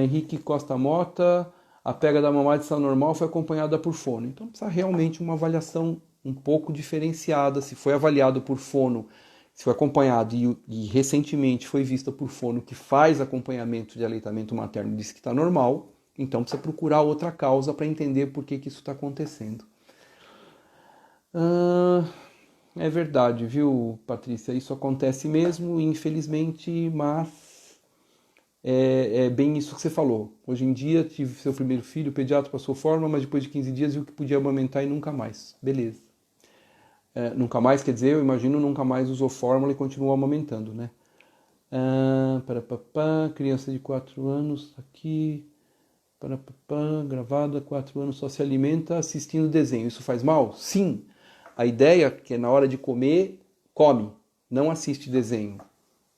Speaker 1: Henrique Costa Mota, a pega da mamada está normal, foi acompanhada por fono. Então precisa realmente uma avaliação um pouco diferenciada. Se foi avaliado por fono, se foi acompanhado e recentemente foi vista por fono que faz acompanhamento de aleitamento materno e disse que está normal, então precisa procurar outra causa para entender por que isso está acontecendo. É verdade, viu, Patrícia? Isso acontece mesmo, infelizmente, mas é bem isso que você falou. Hoje em dia, tive seu primeiro filho, o pediatra passou fórmula, mas depois de 15 dias viu que podia amamentar e nunca mais. Beleza. Nunca mais, quer dizer, eu imagino, nunca mais usou fórmula e continuou amamentando, né? Criança de 4 anos, aqui... Gravada, 4 anos, só se alimenta assistindo desenho. Isso faz mal? Sim. A ideia é que na hora de comer, come. Não assiste desenho.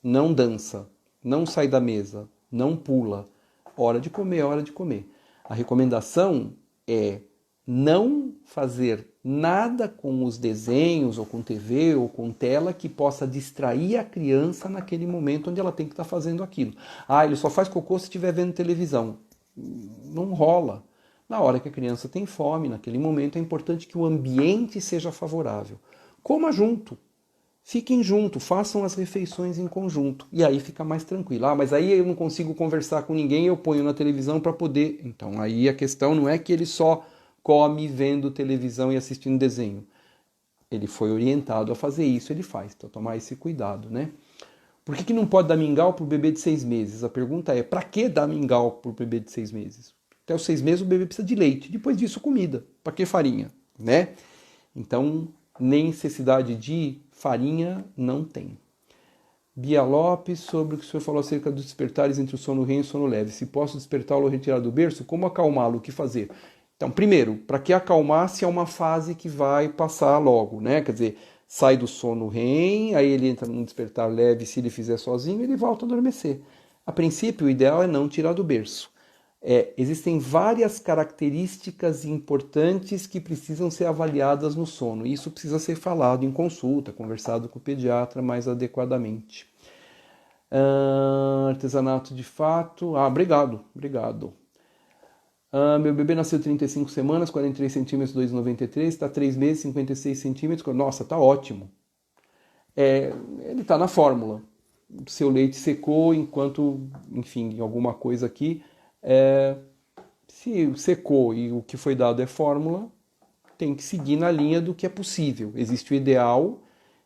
Speaker 1: Não dança. Não sai da mesa. Não pula. Hora de comer, hora de comer. A recomendação é não fazer nada com os desenhos, ou com TV, ou com tela, que possa distrair a criança naquele momento onde ela tem que estar fazendo aquilo. Ele só faz cocô se estiver vendo televisão. Não rola. Na hora que a criança tem fome, naquele momento, é importante que o ambiente seja favorável. Coma junto. fiquem junto, façam as refeições em conjunto. E aí fica mais tranquilo. Ah, mas aí eu não consigo conversar com ninguém, eu ponho na televisão para poder... Então aí a questão não é que ele só come vendo televisão e assistindo desenho. Ele foi orientado a fazer isso, ele faz. Então tomar esse cuidado, né? Por que não pode dar mingau para o bebê de 6 meses? A pergunta é, para que dar mingau para o bebê de 6 meses? Até os 6 meses o bebê precisa de leite, depois disso comida. Para que farinha? Né? Então, necessidade de farinha não tem. Bia Lopes, sobre o que o senhor falou acerca dos despertares entre o sono REM e o sono leve. Se posso despertá-lo ou retirar do berço, como acalmá-lo? O que fazer? Então, primeiro, para que acalmar se é uma fase que vai passar logo, né? Quer dizer, sai do sono REM, aí ele entra num despertar leve, se ele fizer sozinho, ele volta a adormecer. A princípio, o ideal é não tirar do berço. Existem várias características importantes que precisam ser avaliadas no sono. Isso precisa ser falado em consulta, conversado com o pediatra mais adequadamente. Artesanato de fato. Obrigado. Meu bebê nasceu 35 semanas, 43 centímetros, 2,93, está 3 meses, 56 centímetros. Nossa, está ótimo. Ele está na fórmula. Seu leite secou enquanto, enfim, alguma coisa aqui. Se secou e o que foi dado é fórmula, tem que seguir na linha do que é possível. Existe o ideal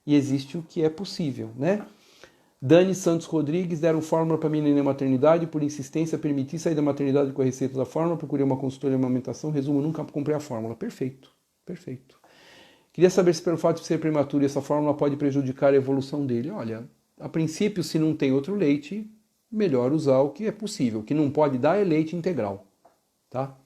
Speaker 1: e existe o que é possível, né? Dani Santos Rodrigues, deram fórmula para mim na maternidade, por insistência, permiti sair da maternidade com a receita da fórmula, procurei uma consultora de amamentação, resumo, nunca comprei a fórmula. Perfeito. Queria saber se pelo fato de ser prematuro essa fórmula pode prejudicar a evolução dele. Olha, a princípio, se não tem outro leite, melhor usar o que é possível. O que não pode dar é leite integral, tá?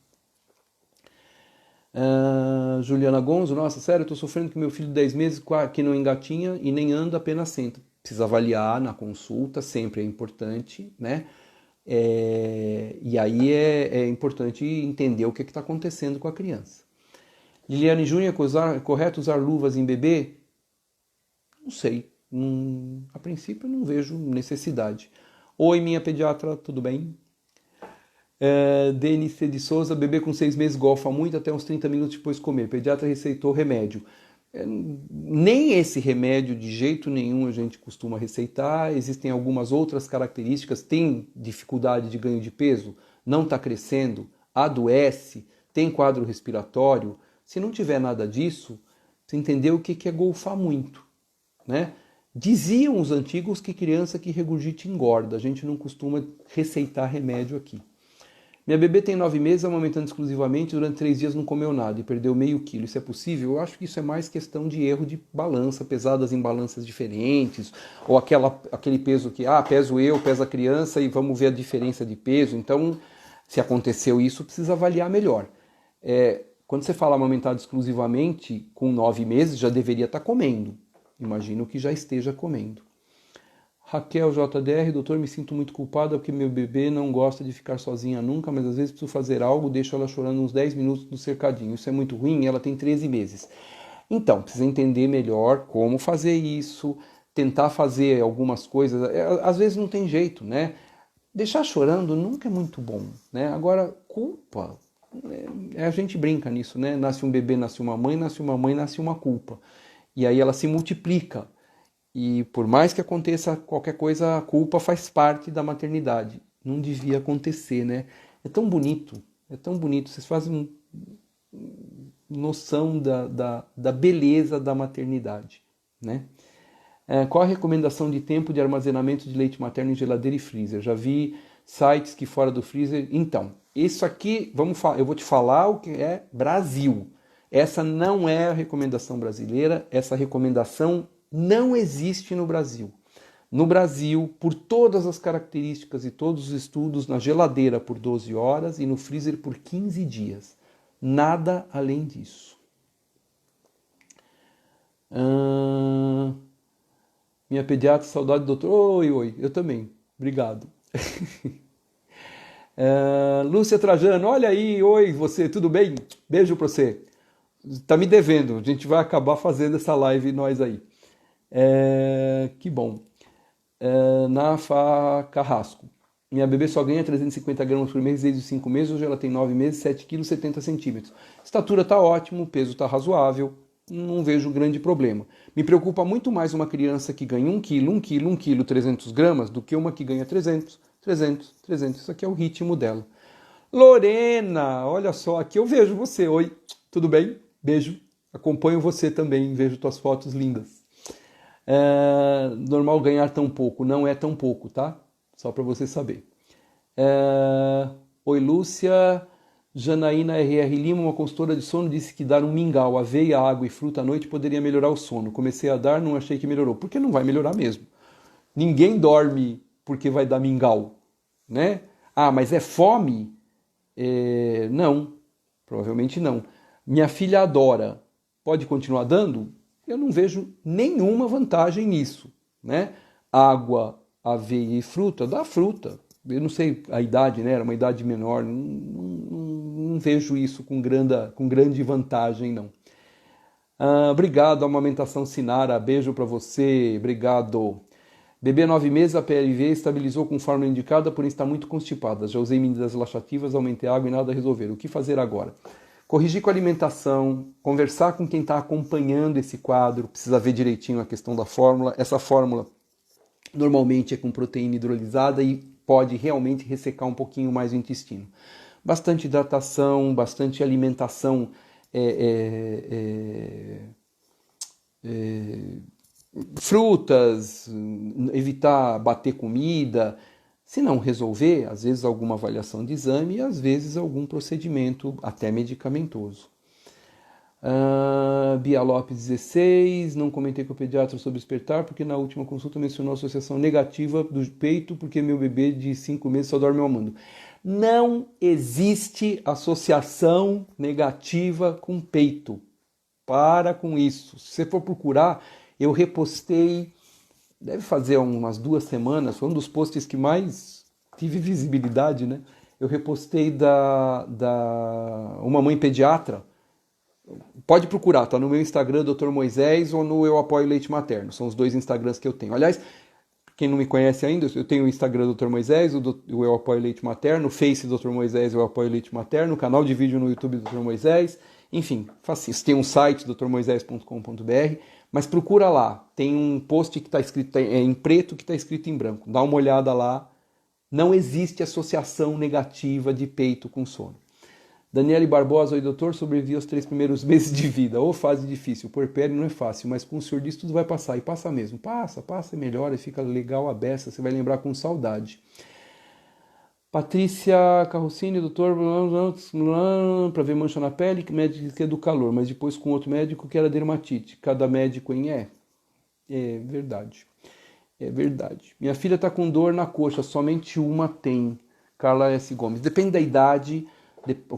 Speaker 1: Juliana Gonzo, nossa, sério, eu tô sofrendo com meu filho de 10 meses que não engatinha e nem anda, apenas senta. Precisa avaliar na consulta, sempre é importante, né? E aí é importante entender o que está acontecendo com a criança. Liliane Júnior, é correto usar luvas em bebê? Não sei. A princípio não vejo necessidade. Oi, minha pediatra, tudo bem? DNC de Souza, bebê com 6 meses golfa muito até uns 30 minutos depois de comer. Pediatra receitou remédio. Nem esse remédio de jeito nenhum a gente costuma receitar. Existem algumas outras características. Tem dificuldade de ganho de peso, não está crescendo, adoece, tem quadro respiratório. Se não tiver nada disso, você entendeu o que é golfar muito, né? Diziam os antigos que criança que regurgita engorda. A gente não costuma receitar remédio aqui. Minha bebê tem 9 meses, amamentando exclusivamente, durante 3 dias não comeu nada e perdeu meio quilo. Isso é possível? Eu acho que isso é mais questão de erro de balança, pesadas em balanças diferentes, ou aquele peso que, peso eu, pesa a criança e vamos ver a diferença de peso. Então, se aconteceu isso, precisa avaliar melhor. Quando você fala amamentado exclusivamente, com 9 meses, já deveria estar comendo. Imagino que já esteja comendo. Raquel JDR, doutor, me sinto muito culpada porque meu bebê não gosta de ficar sozinha nunca, mas às vezes preciso fazer algo, deixo ela chorando uns 10 minutos no cercadinho. Isso é muito ruim, ela tem 13 meses. Então, precisa entender melhor como fazer isso, tentar fazer algumas coisas. Às vezes não tem jeito, né? Deixar chorando nunca é muito bom, né? Agora, culpa, a gente brinca nisso, né? Nasce um bebê, nasce uma mãe, nasce uma culpa. E aí ela se multiplica. E por mais que aconteça qualquer coisa, a culpa faz parte da maternidade. Não devia acontecer, né? É tão bonito. Vocês fazem noção da beleza da maternidade, né? Qual a recomendação de tempo de armazenamento de leite materno em geladeira e freezer? Já vi sites que fora do freezer... Então, isso aqui, eu vou te falar o que é Brasil. Essa não é a recomendação brasileira, essa recomendação não existe no Brasil. No Brasil, por todas as características e todos os estudos, na geladeira por 12 horas e no freezer por 15 dias. Nada além disso. Minha pediatra, saudade do doutor. Oi, eu também. Obrigado. Lúcia Trajano, olha aí, oi, você, tudo bem? Beijo pra você. Tá me devendo, a gente vai acabar fazendo essa live nós aí. Que bom. Nafa Carrasco. Minha bebê só ganha 350 gramas por mês desde os 5 meses, hoje ela tem 9 meses, 7 kg, 70 centímetros. Estatura tá ótimo, peso tá razoável, não vejo grande problema. Me preocupa muito mais uma criança que ganha 1 quilo, 1 quilo, 1 quilo, 300 gramas, do que uma que ganha 300, 300, 300. Isso aqui é o ritmo dela. Lorena, olha só, aqui eu vejo você. Oi, tudo bem? Beijo. Acompanho você também, vejo tuas fotos lindas. Normal ganhar tão pouco, não é tão pouco, tá? Só para você saber. Oi, Lúcia. Janaína R.R. Lima, uma consultora de sono, disse que dar um mingau, aveia, água e fruta à noite poderia melhorar o sono. Comecei a dar, não achei que melhorou. Porque não vai melhorar mesmo. Ninguém dorme porque vai dar mingau, né? Ah, mas é fome? Não, provavelmente não. Minha filha adora. Pode continuar dando? Eu não vejo nenhuma vantagem nisso, né? Água, aveia e fruta, dá fruta. Eu não sei a idade, né? Era uma idade menor. Não vejo isso com grande vantagem, não. Obrigado, amamentação Sinara. Beijo para você. Obrigado. Bebê 9 meses, a PLV estabilizou com fórmula indicada, porém está muito constipada. Já usei medidas laxativas, aumentei a água e nada a resolver. O que fazer agora? Corrigir com a alimentação, conversar com quem está acompanhando esse quadro, precisa ver direitinho a questão da fórmula. Essa fórmula normalmente é com proteína hidrolisada e pode realmente ressecar um pouquinho mais o intestino. Bastante hidratação, bastante alimentação frutas, evitar bater comida. Se não resolver, às vezes alguma avaliação de exame e às vezes algum procedimento até medicamentoso. Bia Lopes 16, não comentei com o pediatra sobre despertar, porque na última consulta mencionou a associação negativa do peito, porque meu bebê de 5 meses só dorme mamando. Não existe associação negativa com peito. Para com isso. Se você for procurar, eu repostei, deve fazer umas 2 semanas, foi um dos posts que mais tive visibilidade, né? Eu repostei da uma mãe pediatra. Pode procurar, tá no meu Instagram, Dr. Moisés, ou no Eu Apoio Leite Materno. São os 2 Instagrams que eu tenho. Aliás, quem não me conhece ainda, eu tenho o Instagram Dr. Moisés, o Eu Apoio Leite Materno, o Face Dr. Moisés, Eu Apoio Leite Materno, o canal de vídeo no YouTube Dr. Moisés. Enfim, facinho. Tem um site, drmoisés.com.br, mas procura lá. Tem um post que está escrito em preto que está escrito em branco. Dá uma olhada lá. Não existe associação negativa de peito com sono. Daniele Barbosa, oi doutor, sobrevivi aos 3 primeiros meses de vida. Ô, fase difícil, puerpério não é fácil, mas com o senhor disso tudo vai passar. E passa mesmo. Passa, melhora, fica legal a beça, você vai lembrar com saudade. Patrícia Carrocini, doutor, para ver mancha na pele, médico que é do calor, mas depois com outro médico que era dermatite. Cada médico é verdade. É verdade. Minha filha está com dor na coxa, somente uma tem. Carla S. Gomes. Depende da idade.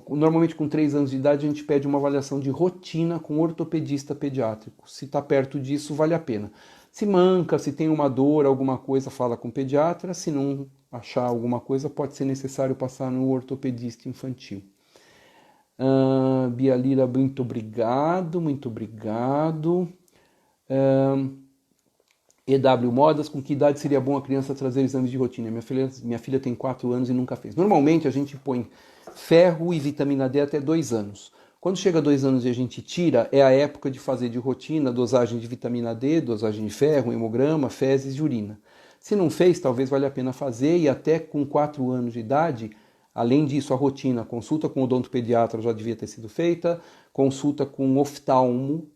Speaker 1: Normalmente com 3 anos de idade a gente pede uma avaliação de rotina com ortopedista pediátrico. Se está perto disso, vale a pena. Se manca, se tem uma dor, alguma coisa, fala com o pediatra. Se não achar alguma coisa, pode ser necessário passar no ortopedista infantil. Bia Lira, muito obrigado, muito obrigado. EW Modas, com que idade seria bom a criança trazer exames de rotina? Minha filha tem 4 anos e nunca fez. Normalmente a gente põe ferro e vitamina D até 2 anos. Quando chega a 2 anos e a gente tira, é a época de fazer de rotina dosagem de vitamina D, dosagem de ferro, hemograma, fezes e urina. Se não fez, talvez valha a pena fazer e até com 4 anos de idade, além disso, a rotina, consulta com o odontopediatra já devia ter sido feita, consulta com oftalmo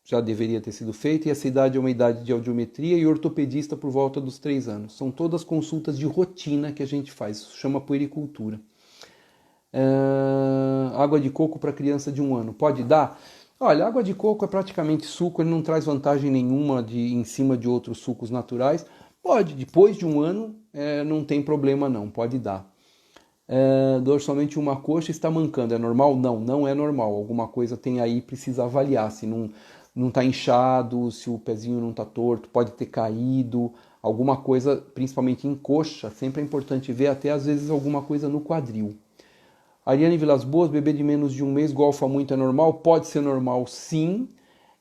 Speaker 1: já deveria ter sido feita, e essa idade é uma idade de audiometria e ortopedista por volta dos 3 anos. São todas consultas de rotina que a gente faz, isso chama puericultura. Água de coco para criança de 1 ano, pode dar? Olha, água de coco é praticamente suco, ele não traz vantagem nenhuma em cima de outros sucos naturais. Pode, depois de 1 ano, não tem problema não, pode dar. Dor somente uma coxa, está mancando, é normal? Não, não é normal, alguma coisa tem aí, precisa avaliar, se não está inchado, se o pezinho não está torto, pode ter caído, alguma coisa, principalmente em coxa, sempre é importante ver, até às vezes alguma coisa no quadril. Ariane Vilas Boas, bebê de menos de 1 mês, golfa muito, é normal? Pode ser normal, sim.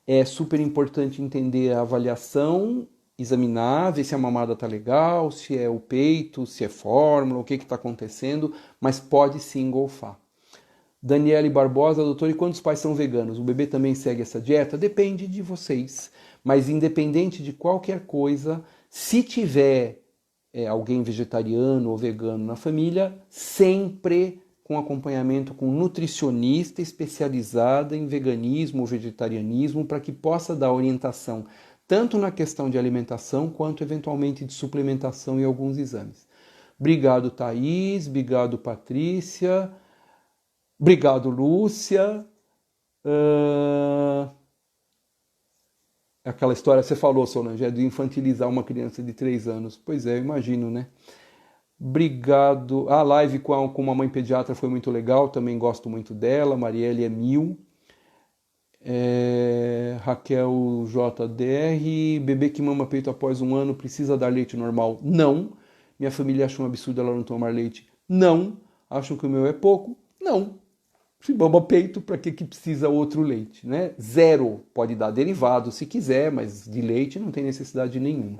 Speaker 1: É super importante entender a avaliação, examinar, ver se a mamada está legal, se é o peito, se é fórmula, o que está acontecendo, mas pode sim golfar. Daniele Barbosa, doutor, e quando os pais são veganos, o bebê também segue essa dieta? Depende de vocês. Mas independente de qualquer coisa, se tiver alguém vegetariano ou vegano na família, sempre com acompanhamento com nutricionista especializada em veganismo ou vegetarianismo, para que possa dar orientação tanto na questão de alimentação quanto eventualmente de suplementação e alguns exames. Obrigado, Thaís, obrigado, Patrícia, obrigado, Lúcia. Aquela história que você falou, Solange, de infantilizar uma criança de 3 anos. Pois é, eu imagino, né? Obrigado. A live com uma mãe pediatra foi muito legal, também gosto muito dela. Marielle é 1000. Raquel JDR, bebê que mama peito após 1 ano precisa dar leite normal? Não. Minha família acha um absurdo ela não tomar leite? Não. Acham que o meu é pouco? Não. Se mama peito, para que precisa outro leite, né? 0. Pode dar derivado se quiser, mas de leite não tem necessidade nenhuma.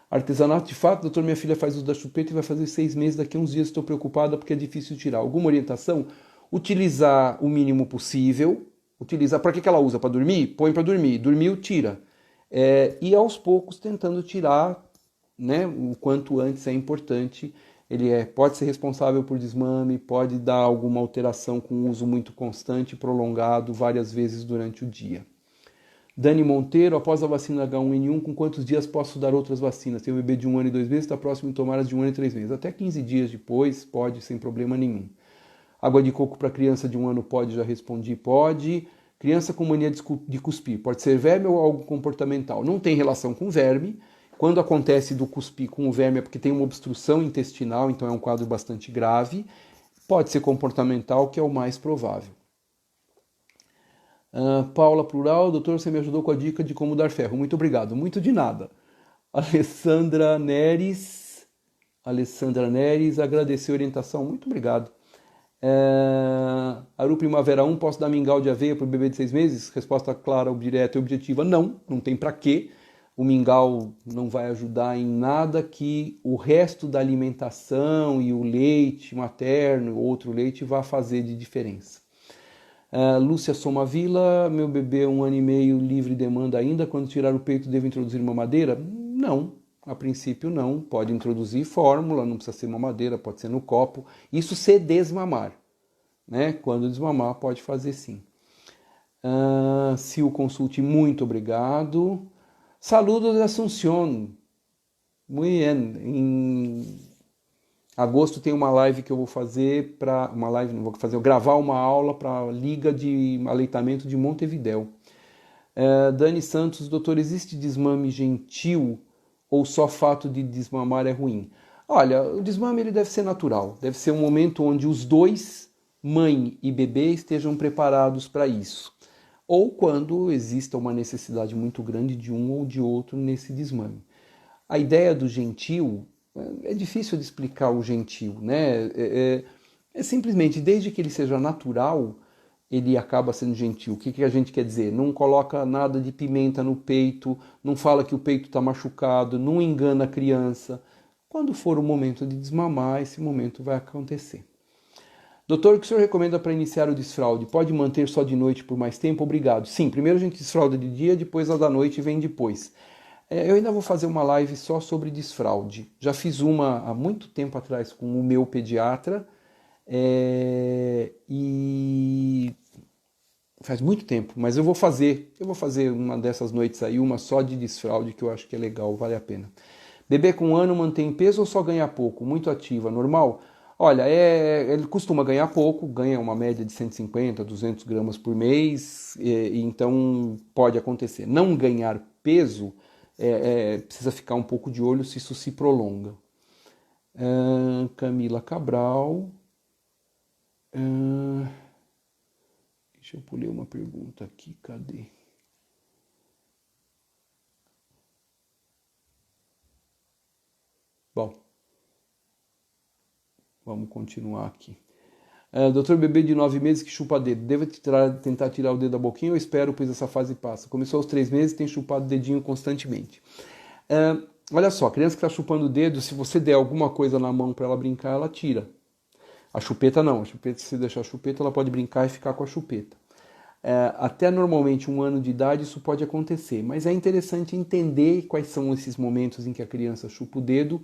Speaker 1: Artesanato de fato, doutor, minha filha faz uso da chupeta e vai fazer 6 meses, daqui a uns dias estou preocupada porque é difícil tirar. Alguma orientação? Utilizar o mínimo possível. Para que ela usa? Para dormir? Põe para dormir. Dormiu, tira. E aos poucos tentando tirar, né, o quanto antes é importante. Ele pode ser responsável por desmame, pode dar alguma alteração com uso muito constante, prolongado, várias vezes durante o dia. Dani Monteiro, após a vacina H1N1, com quantos dias posso dar outras vacinas? Tem um bebê de 1 ano e 2 meses, está próximo de tomar as de 1 ano e 3 meses. Até 15 dias depois, pode, sem problema nenhum. Água de coco para criança de 1 ano pode? Já respondi, pode. Criança com mania de cuspir, pode ser verme ou algo comportamental? Não tem relação com verme. Quando acontece do cuspir com o verme é porque tem uma obstrução intestinal, então é um quadro bastante grave. Pode ser comportamental, que é o mais provável. Paula Plural, doutor, você me ajudou com a dica de como dar ferro. Muito obrigado. Muito de nada. Alessandra Neres, agradeceu a orientação. Muito obrigado. Aru Primavera 1, posso dar mingau de aveia para o bebê de 6 meses? Resposta clara, direta e objetiva, não tem para quê. O mingau não vai ajudar em nada que o resto da alimentação e o leite materno, outro leite, vá fazer de diferença. Lúcia Somavila, meu bebê 1 ano e meio, livre demanda ainda, quando tirar o peito devo introduzir mamadeira? Não, a princípio não, pode introduzir fórmula, não precisa ser mamadeira, pode ser no copo, isso se desmamar, né? Quando desmamar pode fazer sim. Se o consulte, muito obrigado. Saludos de Asunción, muito bem. Em agosto tem uma live que eu vou fazer gravar uma aula para a Liga de Aleitamento de Montevidéu. Dani Santos, doutor, existe desmame gentil ou só fato de desmamar é ruim? Olha, o desmame ele deve ser natural, deve ser um momento onde os dois, mãe e bebê, estejam preparados para isso. Ou quando exista uma necessidade muito grande de um ou de outro nesse desmame. A ideia do gentil, é difícil de explicar o gentil, né? Simplesmente, desde que ele seja natural, ele acaba sendo gentil. O que a gente quer dizer? Não coloca nada de pimenta no peito, não fala que o peito está machucado, não engana a criança. Quando for o momento de desmamar, esse momento vai acontecer. Doutor, o que o senhor recomenda para iniciar o desfraude? Pode manter só de noite por mais tempo? Obrigado. Sim, primeiro a gente desfralda de dia, depois a da noite vem depois. Eu ainda vou fazer uma live só sobre desfraude. Já fiz uma há muito tempo atrás com o meu pediatra e faz muito tempo, mas eu vou fazer uma dessas noites aí, uma só de desfraude, que eu acho que é legal, vale a pena. Bebê com 1 ano mantém peso ou só ganha pouco? Muito ativa, normal? Olha, ele costuma ganhar pouco, ganha uma média de 150, 200 gramas por mês, então pode acontecer. Não ganhar peso, precisa ficar um pouco de olho se isso se prolonga. Camila Cabral. Deixa eu pular uma pergunta aqui, cadê? Bom, vamos continuar aqui. Doutor, bebê de 9 meses que chupa dedo, devo tentar tirar o dedo da boquinha ou espero, pois essa fase passa? Começou aos 3 meses e tem chupado o dedinho constantemente. Olha só, criança que está chupando o dedo, se você der alguma coisa na mão para ela brincar, ela tira. A chupeta não, a chupeta, se deixar a chupeta, ela pode brincar e ficar com a chupeta. Até normalmente 1 ano de idade isso pode acontecer, mas é interessante entender quais são esses momentos em que a criança chupa o dedo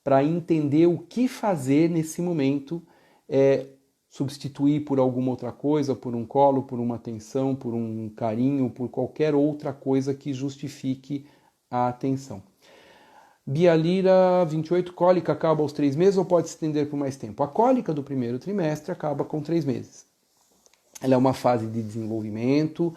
Speaker 1: para entender o que fazer nesse momento, substituir por alguma outra coisa, por um colo, por uma atenção, por um carinho, por qualquer outra coisa que justifique a atenção. Bia Lira, 28, cólica acaba aos 3 meses ou pode se estender por mais tempo? A cólica do primeiro trimestre acaba com 3 meses. Ela é uma fase de desenvolvimento,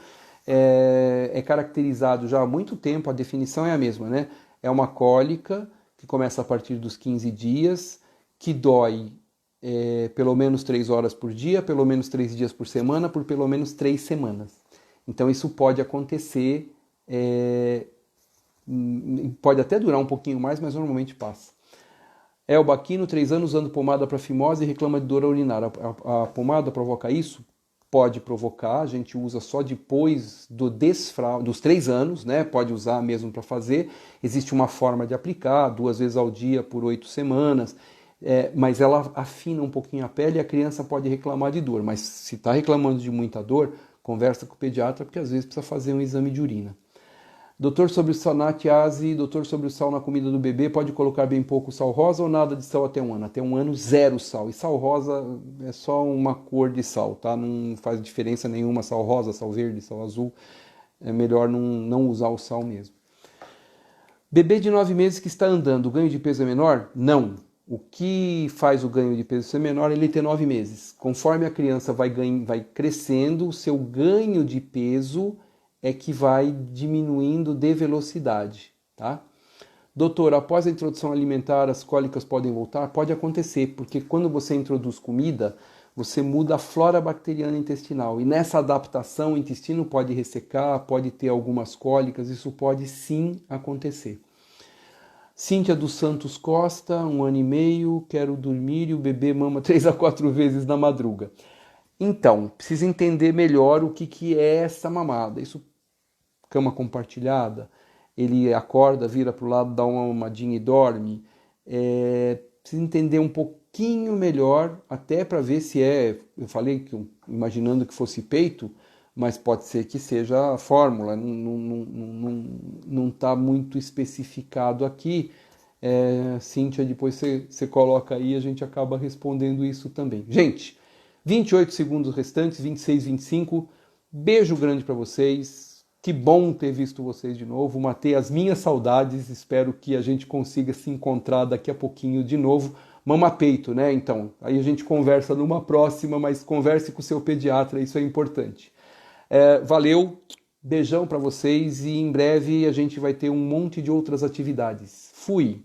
Speaker 1: é caracterizado já há muito tempo, a definição é a mesma, né? É uma cólica que começa a partir dos 15 dias, que dói pelo menos 3 horas por dia, pelo menos 3 dias por semana, por pelo menos 3 semanas. Então isso pode acontecer, pode até durar um pouquinho mais, mas normalmente passa. Elba Aquino, 3 anos, usando pomada para fimose e reclama de dor urinária. A pomada provoca isso? Pode provocar, a gente usa só depois dos 3 anos, né? Pode usar mesmo para fazer. Existe uma forma de aplicar, 2 vezes ao dia por 8 semanas, mas ela afina um pouquinho a pele e a criança pode reclamar de dor. Mas se está reclamando de muita dor, conversa com o pediatra, porque às vezes precisa fazer um exame de urina. Doutor, sobre o sanatiase, doutor, sobre o sal na comida do bebê, pode colocar bem pouco sal rosa ou nada de sal até 1 ano? Até 1 ano, 0 sal. E sal rosa é só uma cor de sal, tá? Não faz diferença nenhuma, sal rosa, sal verde, sal azul. É melhor não usar o sal mesmo. Bebê de 9 meses que está andando, o ganho de peso é menor? Não. O que faz o ganho de peso ser menor é ele ter 9 meses. Conforme a criança vai crescendo, o seu ganho de peso é que vai diminuindo de velocidade, tá? Doutor, após a introdução alimentar, as cólicas podem voltar? Pode acontecer, porque quando você introduz comida, você muda a flora bacteriana intestinal. E nessa adaptação, o intestino pode ressecar, pode ter algumas cólicas, isso pode sim acontecer. Cíntia dos Santos Costa, 1 ano e meio, quero dormir e o bebê mama 3 a 4 vezes na madruga. Então, precisa entender melhor o que é essa mamada. Isso, cama compartilhada, ele acorda, vira para o lado, dá uma mamadinha e dorme. Precisa entender um pouquinho melhor, até para ver se eu falei que imaginando que fosse peito, mas pode ser que seja a fórmula, não está muito especificado aqui. Cíntia, depois você coloca aí, a gente acaba respondendo isso também. Gente, 28 segundos restantes, 26, 25, beijo grande para vocês. Que bom ter visto vocês de novo, matei as minhas saudades, espero que a gente consiga se encontrar daqui a pouquinho de novo. Mama peito, né? Então, aí a gente conversa numa próxima, mas converse com o seu pediatra, isso é importante. Valeu, beijão para vocês e em breve a gente vai ter um monte de outras atividades. Fui!